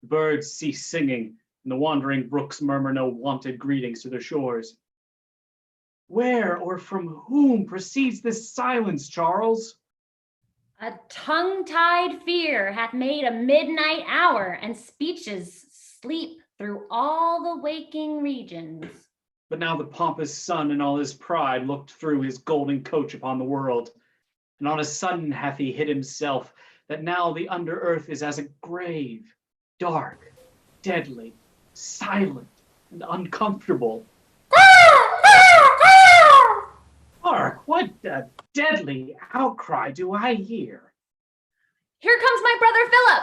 The birds cease singing, and the wandering brooks murmur no wonted greetings to their shores. Where or from whom proceeds this silence, Charles? A tongue-tied fear hath made a midnight hour, and speeches sleep through all the waking regions. But now the pompous sun in all his pride looked through his golden coach upon the world, and on a sudden hath he hid himself, that now the under earth is as a grave, dark, deadly, silent, and uncomfortable. Hark, what a deadly outcry do I hear? Here comes my brother Philip.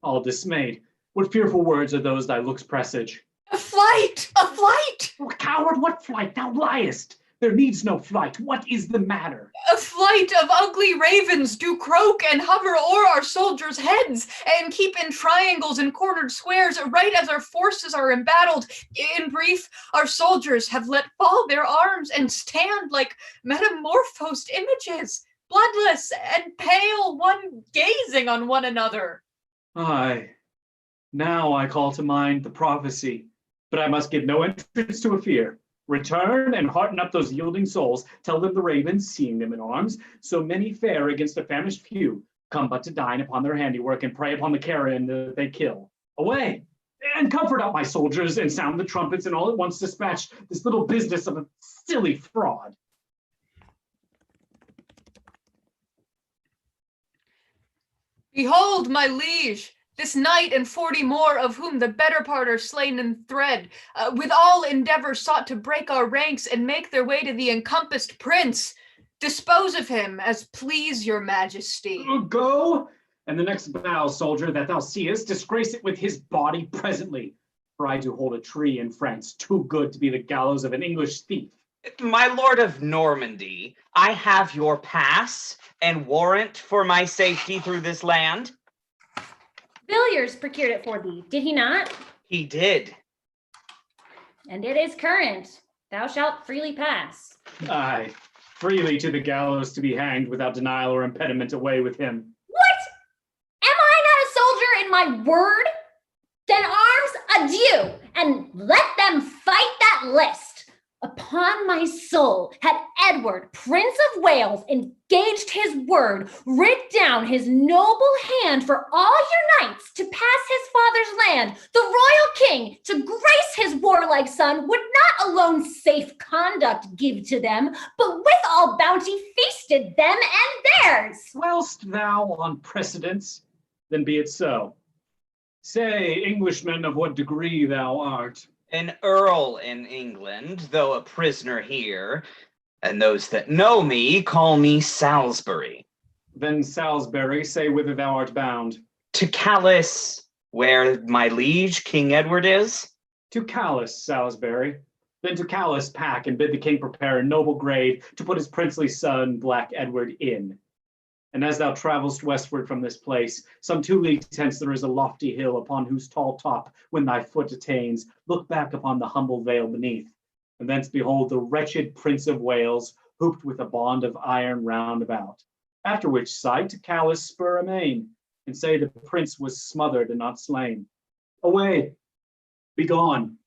All dismayed, what fearful words are those thy looks presage? A flight! A flight! Oh, coward, what flight? Thou liest. There needs no flight. What is the matter? A flight of ugly ravens do croak and hover o'er our soldiers' heads, and keep in triangles and cornered squares, right as our forces are embattled. In brief, our soldiers have let fall their arms and stand like metamorphosed images, bloodless and pale, one gazing on one another. Aye, now I call to mind the prophecy, but I must give no entrance to a fear. Return and hearten up those yielding souls. Tell them the ravens, seeing them in arms, so many fare against a famished few, come but to dine upon their handiwork and prey upon the carrion that they kill. Away, and comfort up my soldiers, and sound the trumpets, and all at once dispatch this little business of a silly fraud. Behold, my liege, this knight and 40 more, of whom the better part are slain in thread, with all endeavor sought to break our ranks and make their way to the encompassed prince. Dispose of him as please your majesty. Go, and the next bow, soldier, that thou seest, disgrace it with his body presently. For I do hold a tree in France too good to be the gallows of an English thief. My lord of Normandy, I have your pass and warrant for my safety through this land. Villiers procured it for thee, did he not? He did. And it is current. Thou shalt freely pass. Aye, freely to the gallows to be hanged without denial or impediment. Away with him. What? Am I not a soldier in my word? Then arms adieu, and let them fight that list. Upon my soul, had Edward, Prince of Wales, engaged his word, writ down his noble hand for all your knights to pass his father's land, the royal king, to grace his warlike son, would not alone safe conduct give to them, but with all bounty feasted them and theirs. Dwell'st thou on precedence? Then be it so. Say, Englishman, of what degree thou art. An earl in England, though a prisoner here, and those that know me call me Salisbury. Then Salisbury, say whither thou art bound. To Calais, where my liege, King Edward, is. To Calais, Salisbury. Then to Calais pack, and bid the king prepare a noble grave to put his princely son, Black Edward, in. And as thou travelst westward from this place, some 2 leagues hence there is a lofty hill, upon whose tall top, when thy foot attains, look back upon the humble vale beneath, and thence behold the wretched Prince of Wales, hooped with a bond of iron round about. After which sight to Calais spur amain, and say the prince was smothered and not slain. Away, be gone.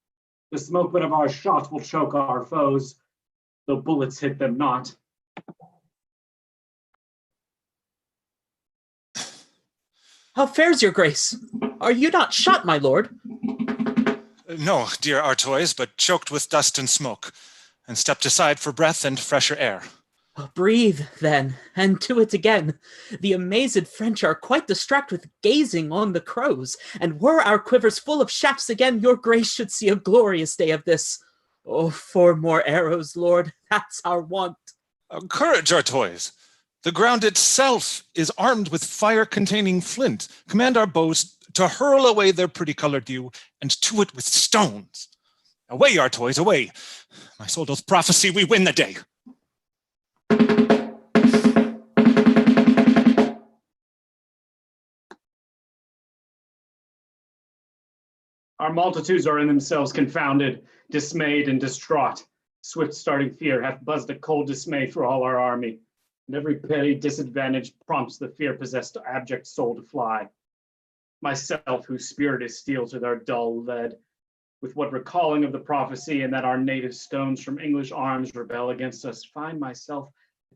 The smoke of our shot will choke our foes, though bullets hit them not. How fares your grace? Are you not shot, my lord? No, dear Artois, but choked with dust and smoke, and stepped aside for breath and fresher air. Breathe, then, and to it again. The amazed French are quite distract with gazing on the crows, and were our quivers full of shafts again, your grace should see a glorious day of this. Oh, 4 more arrows, lord, that's our want. Courage, Artois. The ground itself is armed with fire-containing flint. Command our bows to hurl away their pretty-colored dew, and to it with stones. Away, Artois, away. My soul doth prophesy we win the day. Our multitudes are in themselves confounded, dismayed, and distraught. Swift starting fear hath buzzed a cold dismay through all our army. And every petty disadvantage prompts the fear-possessed abject soul to fly. Myself, whose spirit is steel to their dull lead, with what recalling of the prophecy and that our native stones from English arms rebel against us, find myself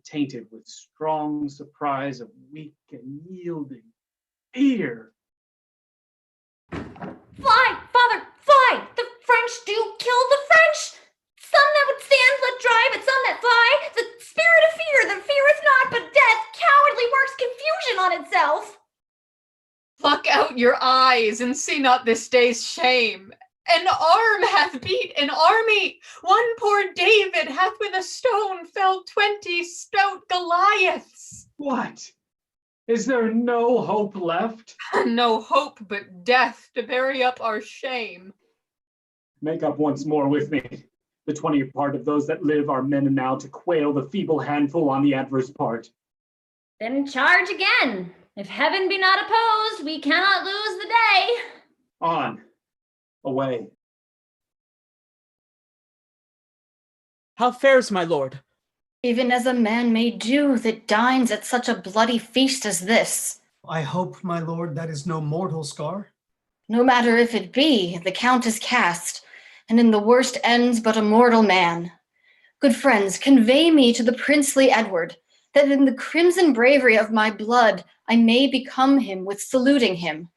tainted with strong surprise of weak and yielding fear. Fly, father, fly! The French do kill the French! Some that would stand let drive, and some that fly. The spirit of fear that feareth not, but death cowardly works confusion on itself. Pluck out your eyes and see not this day's shame. An arm hath beat an army. One poor David hath with a stone felled 20 stout Goliaths. What? Is there no hope left? No hope but death to bury up our shame. Make up once more with me. The 20 part of those that live are men enow to quail the feeble handful on the adverse part. Then charge again. If heaven be not opposed, we cannot lose the day. On. Away. How fares my lord? Even as a man may do that dines at such a bloody feast as this. I hope, my lord, that is no mortal scar. No matter if it be, the count is cast, and in the worst ends but a mortal man. Good friends, convey me to the princely Edward, that in the crimson bravery of my blood I may become him with saluting him.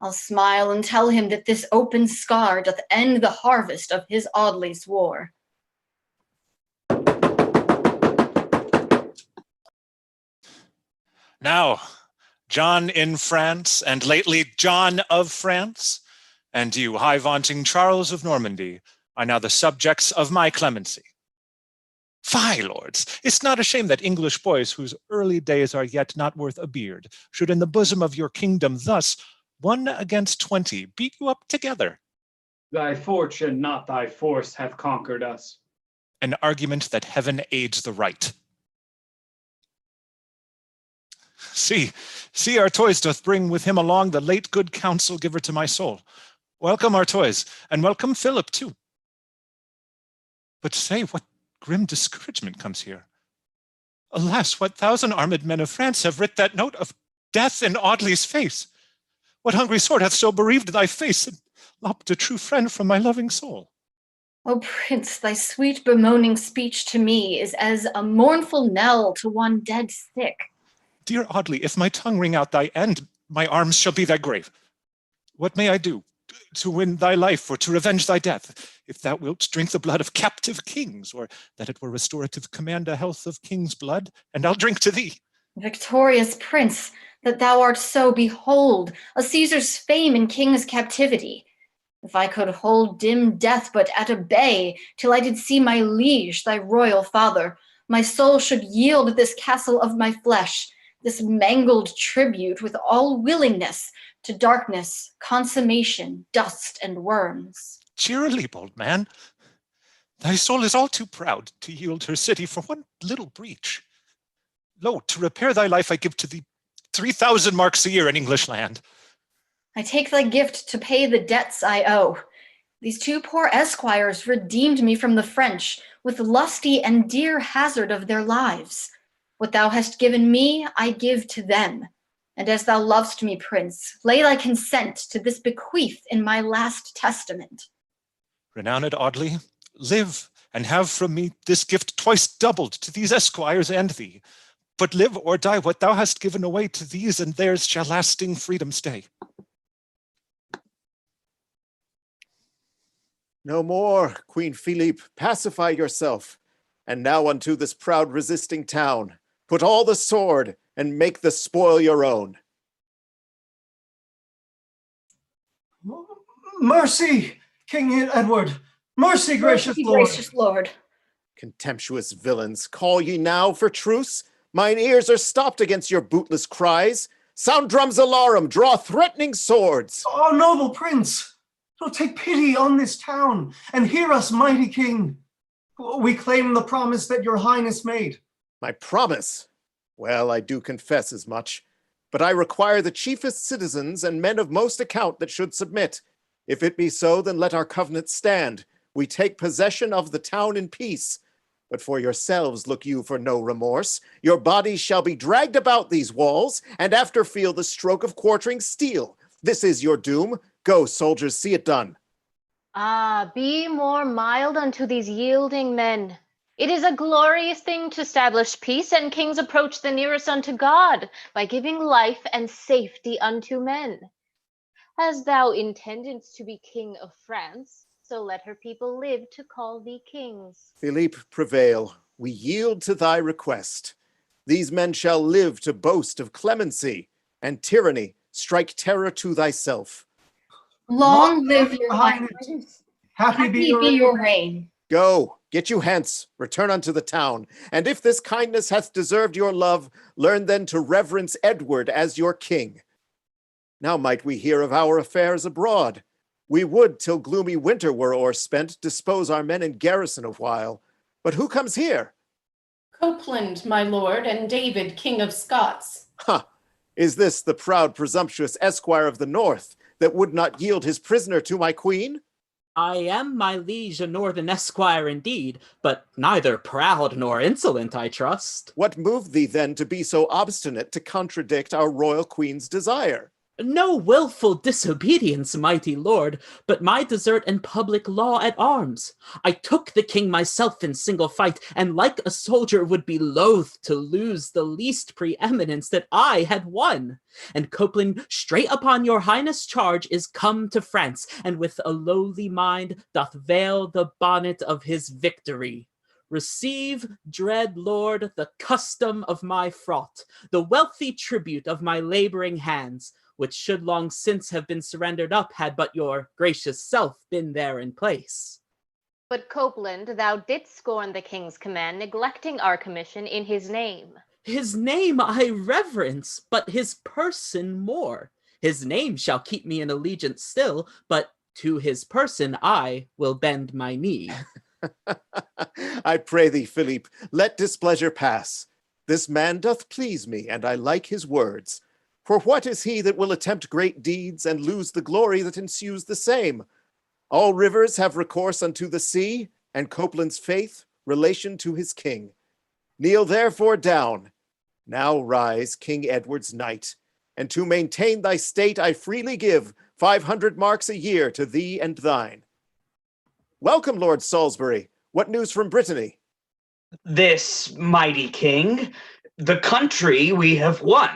I'll smile and tell him that this open scar doth end the harvest of his Audley's war. Now, John in France, and lately John of France, and you, high-vaunting Charles of Normandy, are now the subjects of my clemency. Fie, lords, it's not a shame that English boys whose early days are yet not worth a beard should in the bosom of your kingdom thus, 1 against 20, beat you up together. Thy fortune, not thy force, hath conquered us. An argument that heaven aids the right. See, Artois doth bring with him along the late good counsel giver to my soul. Welcome, Artois, and welcome Philip too. But say, what grim discouragement comes here? Alas, what 1,000 armed men of France have writ that note of death in Audley's face? What hungry sword hath so bereaved thy face and lopped a true friend from my loving soul? O Prince, thy sweet bemoaning speech to me is as a mournful knell to one dead sick. Dear Audley, if my tongue ring out thy end, my arms shall be thy grave. What may I do to win thy life or to revenge thy death, if thou wilt drink the blood of captive kings, or that it were restorative command a health of king's blood, and I'll drink to thee. Victorious Prince, that thou art so, behold, a Caesar's fame in king's captivity. If I could hold dim death but at a bay, till I did see my liege, thy royal father, my soul should yield this castle of my flesh, this mangled tribute with all willingness to darkness, consummation, dust, and worms. Cheerily, bold man. Thy soul is all too proud to yield her city for one little breach. Lo, to repair thy life I give to thee 3,000 marks a year in English land. I take thy gift to pay the debts I owe. These 2 poor esquires redeemed me from the French with lusty and dear hazard of their lives. What thou hast given me, I give to them. And as thou lovest me, Prince, lay thy consent to this bequeath in my last testament. Renowned Audley, live and have from me this gift twice doubled to these esquires and thee. But live or die, what thou hast given away to these and theirs shall lasting freedom stay. No more, Queen Phillipe, pacify yourself. And now unto this proud resisting town, put all the sword and make the spoil your own. Mercy, King Edward! Mercy, gracious Mercy, Lord! gracious Lord. Contemptuous villains, call ye now for truce? Mine ears are stopped against your bootless cries. Sound drums alarum, draw threatening swords. Oh, noble Prince! Oh, take pity on this town, and hear us, mighty King. We claim the promise that your Highness made. My promise? Well, I do confess as much. But I require the chiefest citizens and men of most account that should submit. If it be so, then let our covenant stand. We take possession of the town in peace. But for yourselves look you for no remorse. Your bodies shall be dragged about these walls, and after feel the stroke of quartering steel. This is your doom. Go, soldiers, see it done. Ah, be more mild unto these yielding men. It is a glorious thing to establish peace, and kings approach the nearest unto God by giving life and safety unto men. As thou intendest to be king of France, so let her people live to call thee kings. Philippe, prevail. We yield to thy request. These men shall live to boast of clemency, and tyranny strike terror to thyself. Long live your Highness. Happy be your reign. Go, get you hence, return unto the town, and if this kindness hath deserved your love, learn then to reverence Edward as your king. Now might we hear of our affairs abroad. We would, till gloomy winter were o'erspent, dispose our men in garrison a while. But who comes here? Copeland, my lord, and David, King of Scots. Ha! Is this the proud, presumptuous esquire of the north, that would not yield his prisoner to my queen? I am, my liege, a northern esquire indeed, but neither proud nor insolent, I trust. What moved thee then to be so obstinate to contradict our royal queen's desire? No willful disobedience, mighty lord, but my desert and public law at arms. I took the king myself in single fight, and like a soldier would be loath to lose the least preeminence that I had won. And Copeland, straight upon your highness' charge, is come to France, and with a lowly mind doth veil the bonnet of his victory. Receive, dread lord, the custom of my fraught, the wealthy tribute of my laboring hands, which should long since have been surrendered up had but your gracious self been there in place. But Copeland, thou didst scorn the king's command, neglecting our commission in his name. His name I reverence, but his person more. His name shall keep me in allegiance still, but to his person I will bend my knee. I pray thee, Philippe, let displeasure pass. This man doth please me, and I like his words. For what is he that will attempt great deeds and lose the glory that ensues the same? All rivers have recourse unto the sea, and Copeland's faith relation to his king. Kneel therefore down. Now rise, King Edward's knight, and to maintain thy state I freely give 500 marks a year to thee and thine. Welcome, Lord Salisbury. What news from Brittany? This mighty king, the country we have won.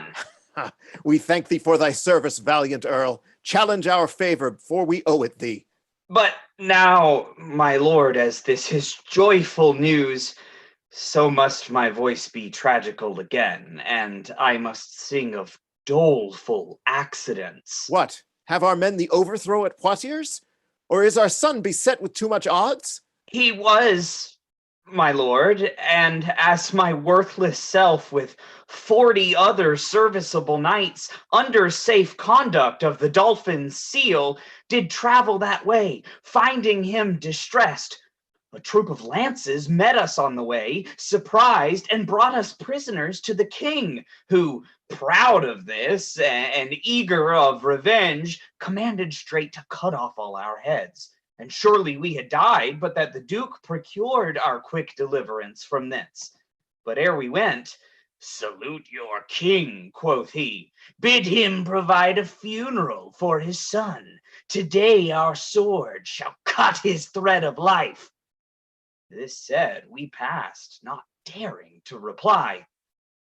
We thank thee for thy service, valiant Earl. Challenge our favor, for we owe it thee. But now, my lord, as this is joyful news, so must my voice be tragical again, and I must sing of doleful accidents. What? Have our men the overthrow at Poitiers? Or is our son beset with too much odds? He was, my lord, and as my worthless self with 40 other serviceable knights under safe conduct of the Dolphin's seal did travel that way, finding him distressed. A troop of lances met us on the way, surprised, and brought us prisoners to the king, who, proud of this and eager of revenge, commanded straight to cut off all our heads. And surely we had died, but that the Duke procured our quick deliverance from thence. But ere we went, "Salute your king," quoth he. "Bid him provide a funeral for his son. Today our sword shall cut his thread of life." This said, we passed, not daring to reply.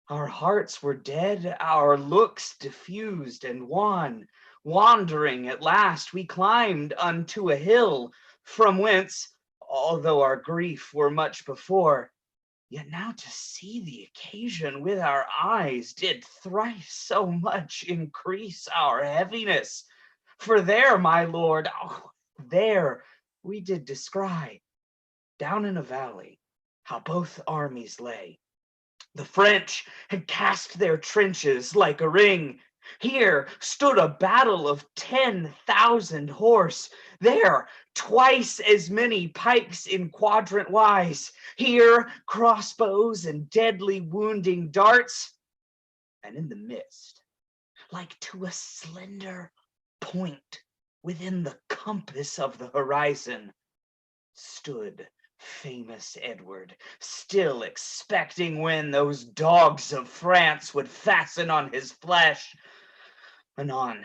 Our hearts were dead, our looks diffused and wan. Wandering at last, we climbed unto a hill, from whence, although our grief were much before, yet now to see the occasion with our eyes did thrice so much increase our heaviness. For there, my lord, there we did descry, down in a valley, how both armies lay. The French had cast their trenches like a ring. Here stood a battle of 10,000 horse. There, twice as many pikes in quadrant wise. Here, crossbows and deadly wounding darts. And in the midst, like to a slender point within the compass of the horizon, stood famous Edward, still expecting when those dogs of France would fasten on his flesh. Anon,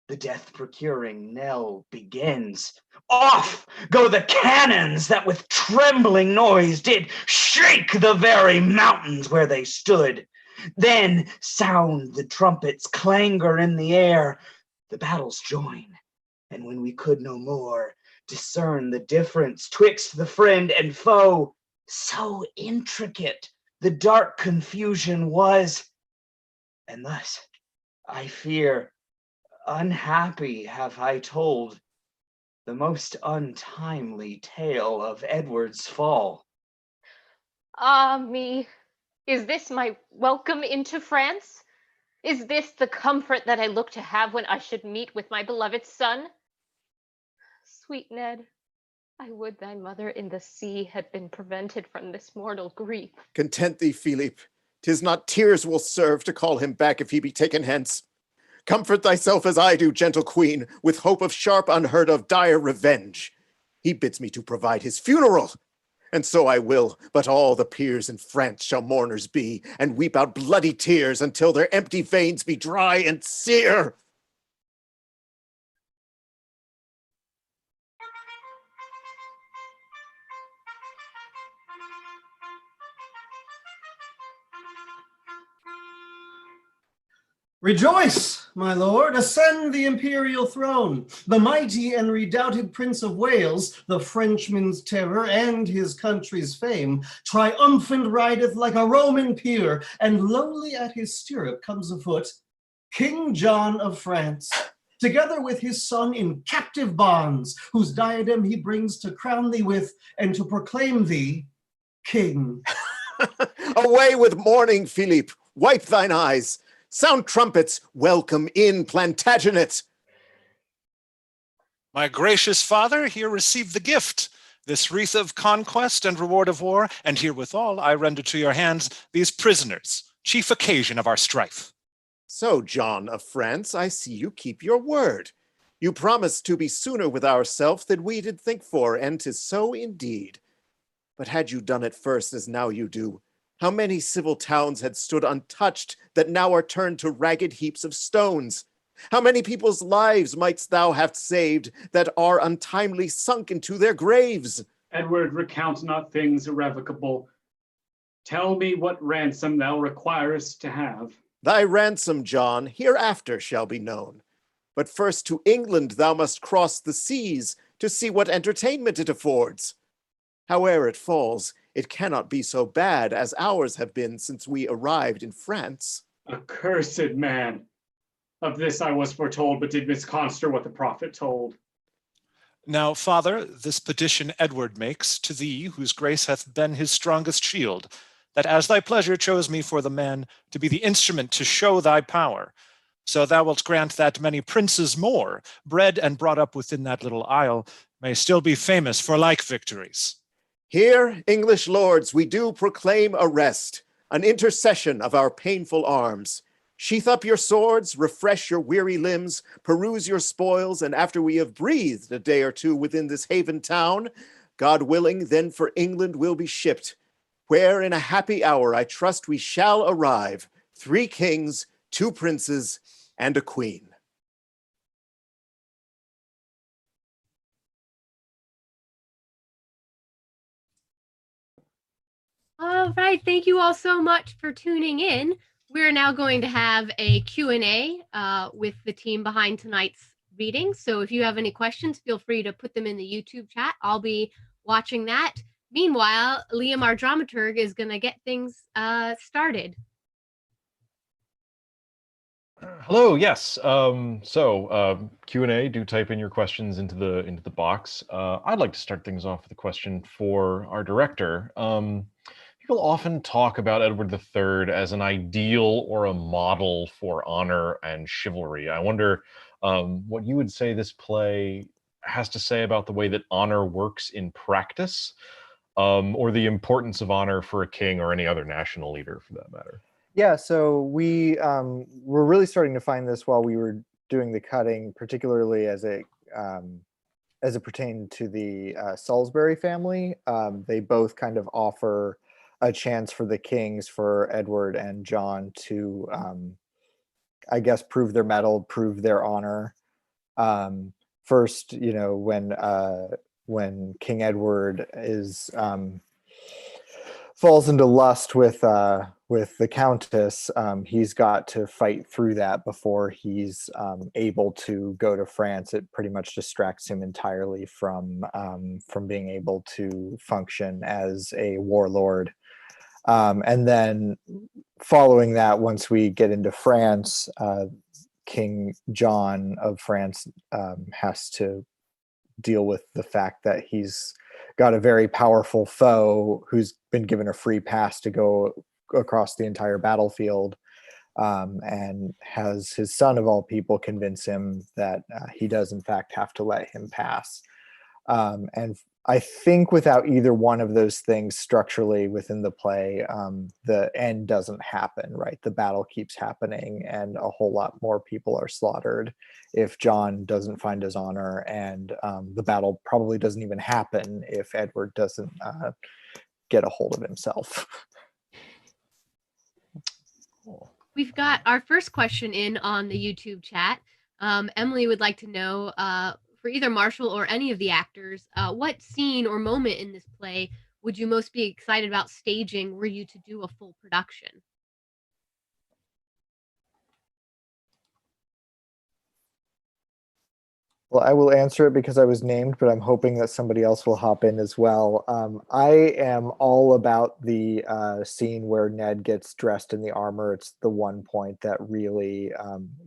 the death-procuring knell begins. Off go the cannons that with trembling noise did shake the very mountains where they stood. Then sound the trumpets' clangor in the air. The battles join, and when we could no more discern the difference twixt the friend and foe, so intricate the dark confusion was. And thus, I fear, unhappy have I told the most untimely tale of Edward's fall. Ah me, is this my welcome into France? Is this the comfort that I look to have when I should meet with my beloved son? Sweet Ned, I would thy mother in the sea had been prevented from this mortal grief. Content thee, Philippe. 'Tis not tears will serve to call him back if he be taken hence. Comfort thyself as I do, gentle queen, with hope of sharp, unheard of, dire revenge. He bids me to provide his funeral, and so I will, but all the peers in France shall mourners be, and weep out bloody tears until their empty veins be dry and sere. Rejoice, my lord, ascend the imperial throne. The mighty and redoubted Prince of Wales, the Frenchman's terror and his country's fame, triumphant rideth like a Roman peer, and lowly at his stirrup comes afoot King John of France. together with his son in captive bonds, whose diadem he brings to crown thee with, and to proclaim thee king. Away with mourning, Philip. Wipe thine eyes. Sound trumpets. Welcome in, Plantagenet. My gracious father, here receive the gift, this wreath of conquest and reward of war, and herewithal I render to your hands these prisoners, chief occasion of our strife. So, John of France, I see you keep your word. You promised to be sooner with ourself than we did think for, and 'tis so indeed. But had you done it first as now you do, how many civil towns had stood untouched that now are turned to ragged heaps of stones? How many people's lives mightst thou have saved that are untimely sunk into their graves? Edward, recount not things irrevocable. Tell me what ransom thou requirest to have. Thy ransom, John, hereafter shall be known. But first to England thou must cross the seas to see what entertainment it affords. Howe'er it falls, it cannot be so bad as ours have been since we arrived in France. Accursed man! Of this I was foretold, but did misconster what the prophet told. Now, father, this petition Edward makes to thee, whose grace hath been his strongest shield, that as thy pleasure chose me for the man to be the instrument to show thy power, so thou wilt grant that many princes more, bred and brought up within that little isle, may still be famous for like victories. Here, English lords, we do proclaim a rest, an intercession of our painful arms. Sheath up your swords, refresh your weary limbs, peruse your spoils, and after we have breathed a day or two within this haven town, God willing, then for England we'll be shipped, where in a happy hour I trust we shall arrive, 3 kings, 2 princes, and a queen. All right, thank you all so much for tuning in. We're now going to have a Q&A with the team behind tonight's reading. So if you have any questions, feel free to put them in the YouTube chat. I'll be watching that. Meanwhile, Liam, our dramaturg, is going to get things started. Hello. Yes. Q&A. Do type in your questions into the box. I'd like to start things off with a question for our director. People often talk about Edward III as an ideal or a model for honor and chivalry. I wonder what you would say this play has to say about the way that honor works in practice, or the importance of honor for a king or any other national leader, for that matter. Yeah, so we were really starting to find this while we were doing the cutting, particularly as it pertained to the Salisbury family. They both kind of offer a chance for the kings, for Edward and John, to, I guess, prove their mettle, prove their honor. First, you know, when King Edward is falls into lust with the Countess, he's got to fight through that before he's able to go to France. It pretty much distracts him entirely from being able to function as a warlord. And then following that, once we get into France, King John of France has to deal with the fact that he's got a very powerful foe who's been given a free pass to go across the entire battlefield, and has his son of all people convince him that he does in fact have to let him pass. And I think without either one of those things structurally within the play, the end doesn't happen, right? The battle keeps happening and a whole lot more people are slaughtered if John doesn't find his honor, and the battle probably doesn't even happen if Edward doesn't get a hold of himself. We've got our first question in on the YouTube chat. Emily would like to know, for either Marshall or any of the actors, what scene or moment in this play would you most be excited about staging were you to do a full production? Well, I will answer it because I was named, but I'm hoping that somebody else will hop in as well. I am all about the scene where Ned gets dressed in the armor. It's the one point that really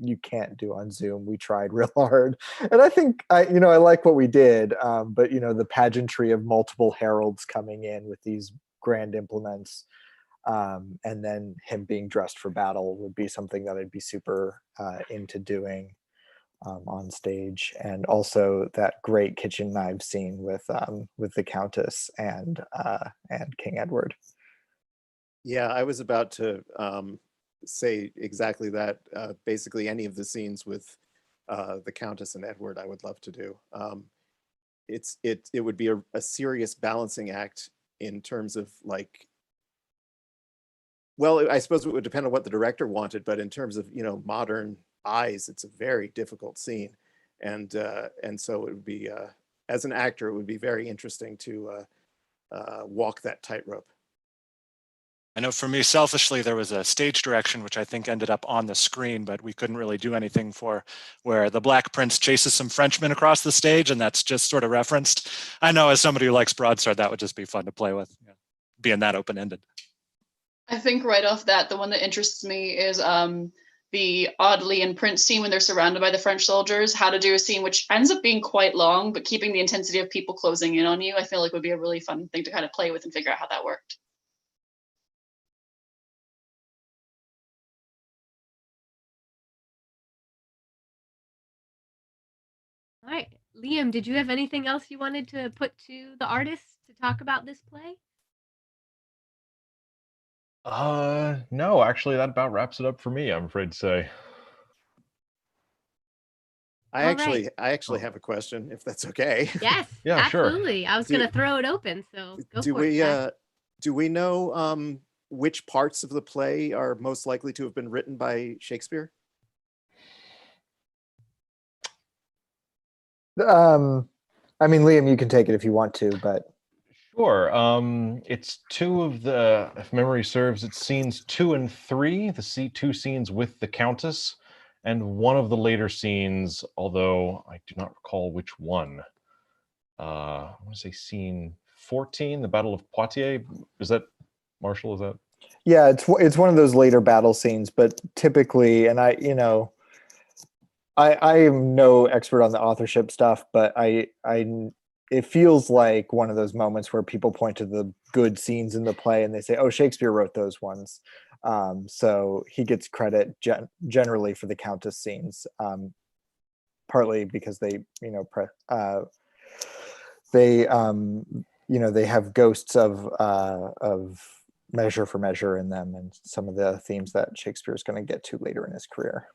you can't do on Zoom. We tried real hard, and I think I like what we did. But the pageantry of multiple heralds coming in with these grand implements, and then him being dressed for battle would be something that I'd be super into doing on stage, and also that great kitchen knife scene with the Countess and King Edward. Yeah, I was about to say exactly that. Basically, any of the scenes with the Countess and Edward, I would love to do. It would be a serious balancing act in terms of like. Well, I suppose it would depend on what the director wanted, but in terms of modern eyes, it's a very difficult scene, and so it would be as an actor, it would be very interesting to walk that tightrope. I know for me, selfishly, there was a stage direction which I think ended up on the screen, but we couldn't really do anything for, where the Black Prince chases some Frenchmen across the stage, and that's just sort of referenced. I know as somebody who likes broadsword, that would just be fun to play with, being that open-ended. I think right off that, the one that interests me is the Audley and Prince scene when they're surrounded by the French soldiers. How to do a scene which ends up being quite long, but keeping the intensity of people closing in on you, I feel like would be a really fun thing to kind of play with and figure out how that worked. All right, Liam, did you have anything else you wanted to put to the artists to talk about this play? No, actually, that about wraps it up for me, I'm afraid to say. I actually have a question, if that's okay. Yes, Yeah, sure. absolutely. I was going to throw it open, so go for it. Jack. Do we know which parts of the play are most likely to have been written by Shakespeare? I mean, Liam, you can take it if you want to, but Sure. It's two of the, if memory serves, it's scenes 2 and 3, the two scenes with the Countess, and one of the later scenes, although I do not recall which one. I want to say scene 14, the Battle of Poitiers. Is that, Marshall, is that? Yeah, it's one of those later battle scenes, but typically, and I am no expert on the authorship stuff, but it feels like one of those moments where people point to the good scenes in the play and they say, "Oh, Shakespeare wrote those ones." So he gets credit generally for the Countess scenes, partly because they they have ghosts of Measure for Measure in them, and some of the themes that Shakespeare is going to get to later in his career.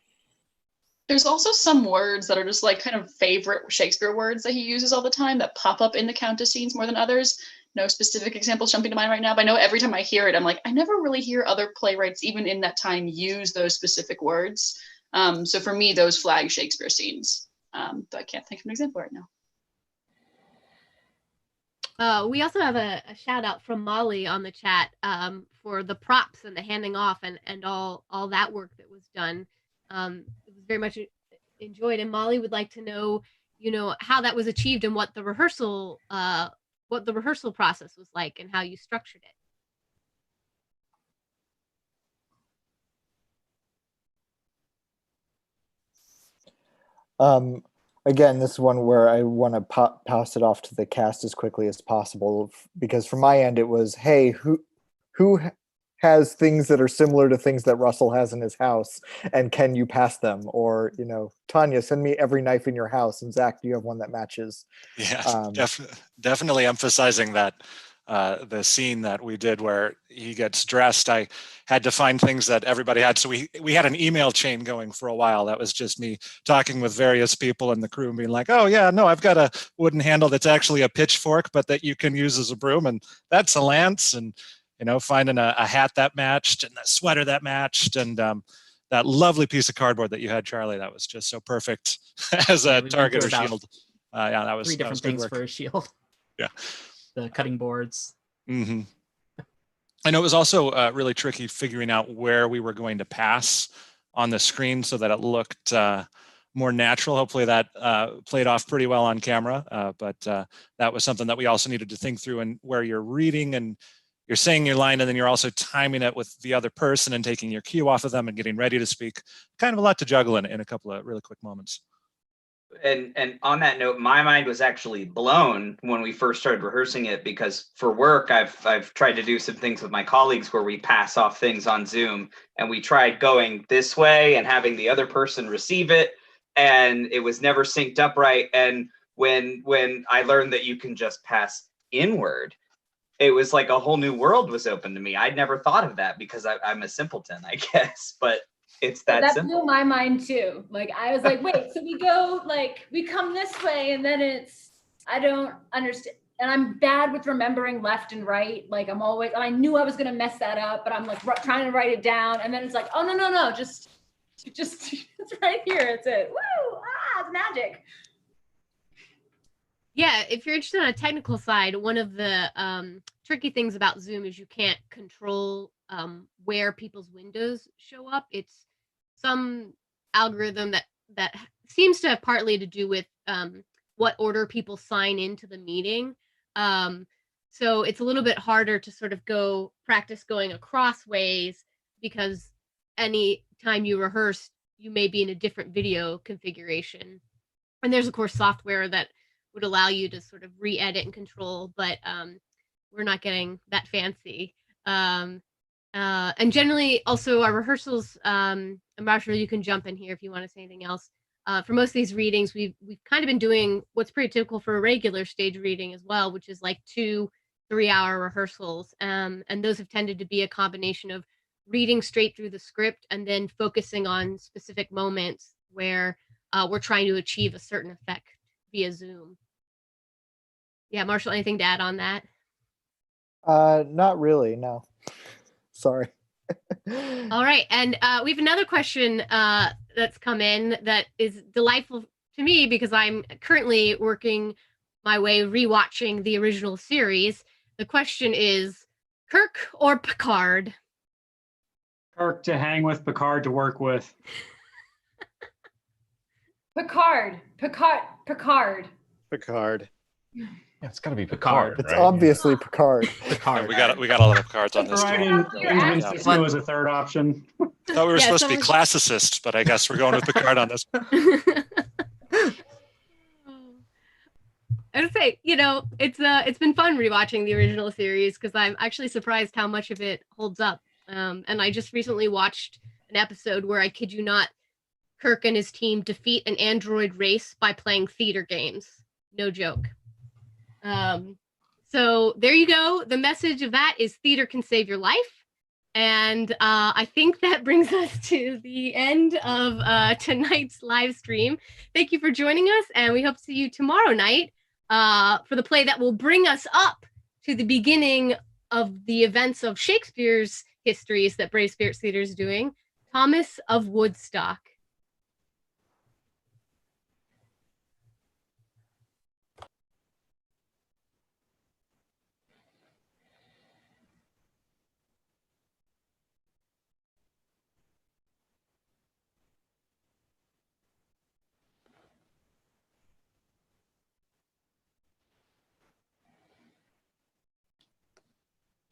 There's also some words that are just like kind of favorite Shakespeare words that he uses all the time that pop up in the Countess scenes more than others. No specific examples jumping to mind right now, but I know every time I hear it, I'm like, I never really hear other playwrights, even in that time, use those specific words. So for me, those flag Shakespeare scenes. But I can't think of an example right now. We also have a shout out from Molly on the chat for the props and the handing off and all that work that was done. It was very much enjoyed, and Molly would like to know, how that was achieved and what the rehearsal process was like and how you structured it. Again, this is one where I want to pass it off to the cast as quickly as possible, because from my end it was, hey, who has things that are similar to things that Russell has in his house, and can you pass them? Or, Tanya, send me every knife in your house, and Zach, do you have one that matches? Yeah, definitely emphasizing that the scene that we did where he gets dressed, I had to find things that everybody had. So we had an email chain going for a while. That was just me talking with various people in the crew and being like, oh yeah, no, I've got a wooden handle that's actually a pitchfork, but that you can use as a broom, and that's a lance, and finding a hat that matched and a sweater that matched, and that lovely piece of cardboard that you had, Charlie, that was just so perfect as a target or shield. Yeah, that was 3 different things for a shield. Yeah. The cutting boards. Mm-hmm. I know it was also really tricky figuring out where we were going to pass on the screen so that it looked more natural. Hopefully that played off pretty well on camera, but that was something that we also needed to think through, and where you're reading and you're saying your line and then you're also timing it with the other person and taking your cue off of them and getting ready to speak. Kind of a lot to juggle in a couple of really quick moments. And on that note, my mind was actually blown when we first started rehearsing it, because for work, I've tried to do some things with my colleagues where we pass off things on Zoom, and we tried going this way and having the other person receive it, and it was never synced up right. And when I learned that you can just pass inward, it was like a whole new world was open to me. I'd never thought of that because I'm a simpleton, I guess, but it's that simple. Blew my mind too. Like, I was like, wait, so we go, like, we come this way, and then I don't understand. And I'm bad with remembering left and right. Like, I knew I was going to mess that up, but I'm like trying to write it down. And then it's like, oh, no, just it's right here. It's it. Woo! It's magic. Yeah, if you're interested on a technical side, one of the tricky things about Zoom is you can't control where people's windows show up. It's some algorithm that seems to have partly to do with what order people sign into the meeting. So it's a little bit harder to sort of practice going across ways, because any time you rehearse, you may be in a different video configuration. And there's, of course, software that would allow you to sort of re-edit and control, but we're not getting that fancy. And generally, also our rehearsals, I'm not sure, you can jump in here if you want to say anything else. For most of these readings, we've kind of been doing what's pretty typical for a regular stage reading as well, which is like 2-3 hour rehearsals. And those have tended to be a combination of reading straight through the script and then focusing on specific moments where we're trying to achieve a certain effect via Zoom. Yeah, Marshall, anything to add on that? Not really, no. Sorry. All right, and we have another question that's come in that is delightful to me, because I'm currently working my way rewatching the original series. The question is, Kirk or Picard? Kirk to hang with, Picard to work with. Picard. Yeah, it's got to be Picard. It's right? obviously Picard. Yeah, we got a lot of cards on this. Writing Benjamin Sisko as a third option. Thought we were supposed to be classicists, but I guess we're going with Picard on this. I would say, it's been fun rewatching the original series, because I'm actually surprised how much of it holds up. And I just recently watched an episode where, I kid you not, Kirk and his team defeat an android race by playing theater games. No joke. So there you go. The message of that is theater can save your life. And I think that brings us to the end of tonight's live stream. Thank you for joining us, and we hope to see you tomorrow night for the play that will bring us up to the beginning of the events of Shakespeare's histories that Brave Spirits Theater is doing, Thomas of Woodstock.